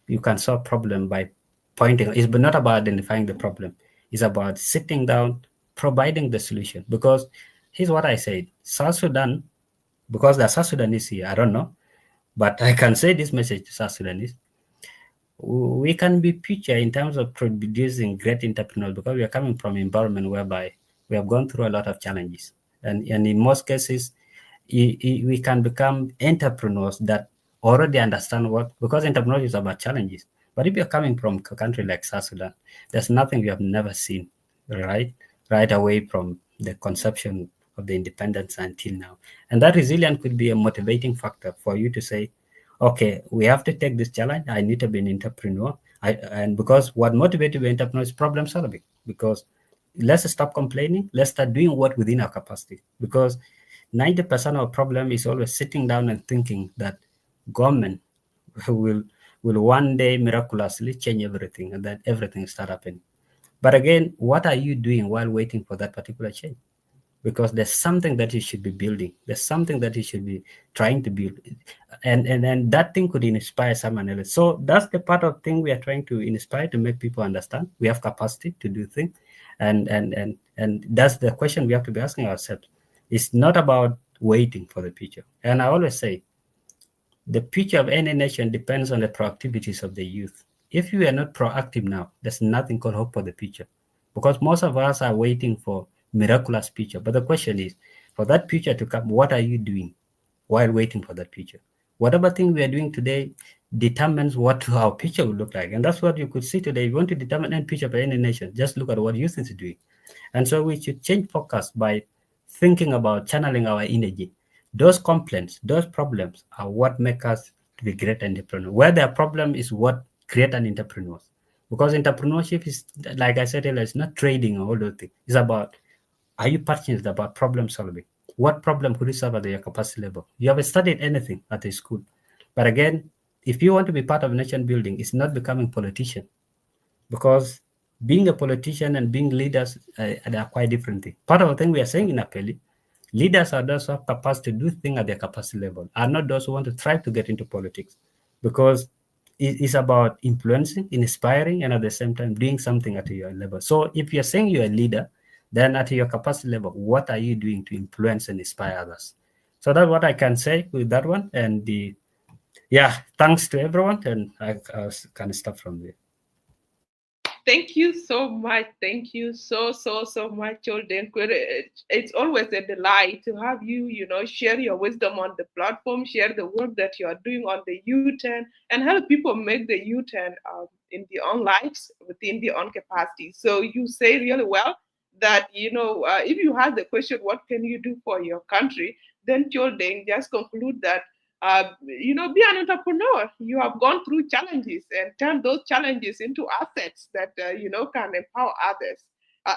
you can solve problem by pointing. It's not about identifying the problem. It's about sitting down, providing the solution. Because here's what I said: South Sudan, because the South Sudanese here, I don't know, but I can say this message to South Sudanese: we can be future in terms of producing great entrepreneurs, because we are coming from an environment whereby we have gone through a lot of challenges, and in most cases, we can become entrepreneurs that already understand what, because entrepreneurship is about challenges. But if you're coming from a country like South Sudan, there's nothing we have never seen, right away from the conception of the independence until now. And that resilience could be a motivating factor for you to say, okay, we have to take this challenge. I need to be an entrepreneur. And because what motivates you to be an entrepreneur is problem solving. Because let's stop complaining. Let's start doing what within our capacity. Because 90% of problem is always sitting down and thinking that government will one day miraculously change everything, and then everything start happening. But again, what are you doing while waiting for that particular change? Because there's something that you should be building. There's something that you should be trying to build. And that thing could inspire someone else. So that's the part of thing we are trying to inspire, to make people understand we have capacity to do things. And that's the question we have to be asking ourselves. It's not about waiting for the future. And I always say, the future of any nation depends on the proactivities of the youth. If you are not proactive now, there's nothing called hope for the future, because most of us are waiting for miraculous future. But the question is, for that future to come, what are you doing while waiting for that future? Whatever thing we are doing today determines what our future will look like. And that's what you could see today. If you want to determine any future for any nation, just look at what youth is doing. And so we should change focus by thinking about channeling our energy. Those complaints, those problems are what make us to be great entrepreneurs. Where their problem is what create an entrepreneur. Because entrepreneurship is, like I said earlier, it's not trading or all those things. It's about, are you passionate about problem solving? What problem could you solve at your capacity level? You haven't studied anything at a school. But again, if you want to be part of nation building, it's not becoming politician. Because being a politician and being leaders they are quite different things. Part of the thing we are saying in AFELI, leaders are those who have capacity to do things at their capacity level, are not those who want to try to get into politics, because it's about influencing, inspiring, and at the same time doing something at your level. So if you're saying you're a leader, then at your capacity level, what are you doing to influence and inspire others? So that's what I can say with that one. And thanks to everyone, and I can start from there. Thank you so much. Thank you so much, Chol. It's always a delight to have you, share your wisdom on the platform, share the work that you are doing on the U-turn, and help people make the U-turn in their own lives within their own capacity. So you say really well that, if you have the question, what can you do for your country? Then Chol Deng just conclude that be an entrepreneur. You have gone through challenges and turned those challenges into assets that, can empower others.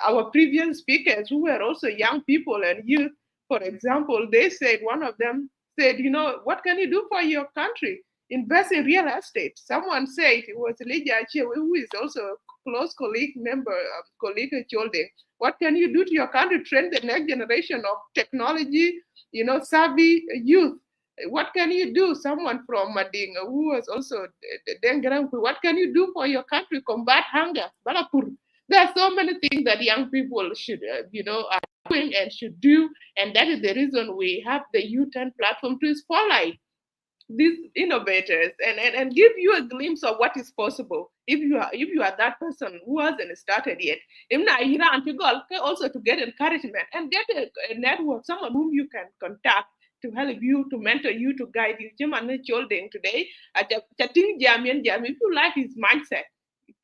Our previous speakers, who were also young people and youth, for example, they said, one of them said, what can you do for your country? Invest in real estate. Someone said, it was Elijah Achie, who is also a close colleague member, colleague at Cholde. What can you do to your country? Train the next generation of technology, savvy youth. What can you do? Someone from Mading, who was also Deng, what can you do for your country? Combat hunger. Balapur. There are so many things that young people should, are doing and should do. And that is the reason we have the U-turn platform to spotlight these innovators and give you a glimpse of what is possible if you are that person who hasn't started yet. Also to get encouragement and get a network, someone whom you can contact to help you, to mentor you, to guide you. Today, if you like his mindset,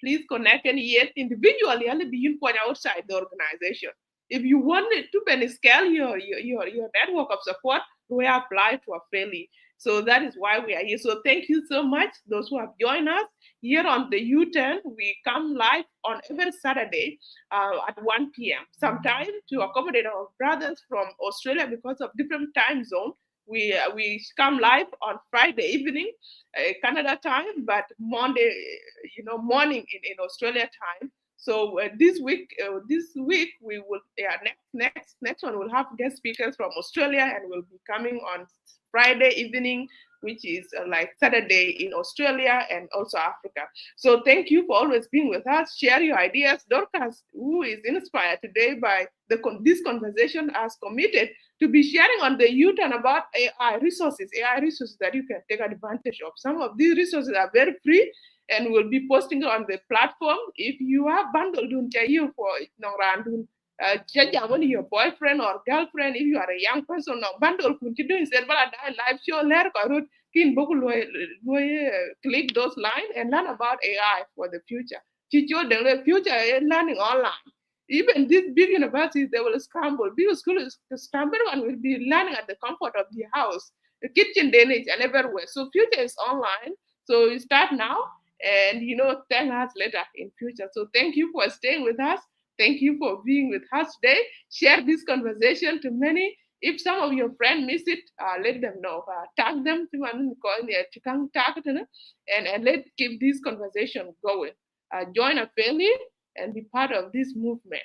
please connect and yet individually and be in point outside the organization. If you want it to then scale your network of support, we apply to AFELI. So that is why we are here. So thank you so much, those who have joined us here on the U-turn. We come live on every Saturday at 1 p.m. Sometime to accommodate our brothers from Australia because of different time zone. We come live on Friday evening, Canada time, but Monday, morning in Australia time. So this week we will next one we'll have guest speakers from Australia and we'll be coming on Friday evening, which is like Saturday in Australia and also Africa. So thank you for always being with us. Share your ideas. Dorcas, who is inspired today by this conversation, has committed to be sharing on the U-turn about AI resources that you can take advantage of. Some of these resources are very free and we'll be posting it on the platform. If you have bundled you for your boyfriend or girlfriend, if you are a young person, no bundle continue instead but live show learn click those lines and learn about AI for the future. The future is learning online. Even these big universities, they will scramble. Big schools scramble and will be learning at the comfort of the house, the kitchen, drainage, and everywhere. So future is online. So you start now and tell us later in future. So thank you for staying with us. Thank you for being with us today. Share this conversation to many. If some of your friends miss it, let them know. Tag them to and let's keep this conversation going. Join AFELI and be part of this movement,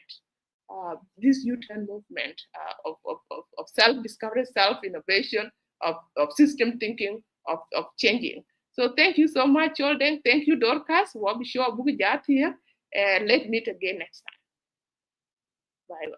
this U-turn movement of self-discovery, self-innovation, of system thinking, of changing. So thank you so much, Jordan. Thank you, Dorcas. We'll be sure here and let's meet again next time. Bye.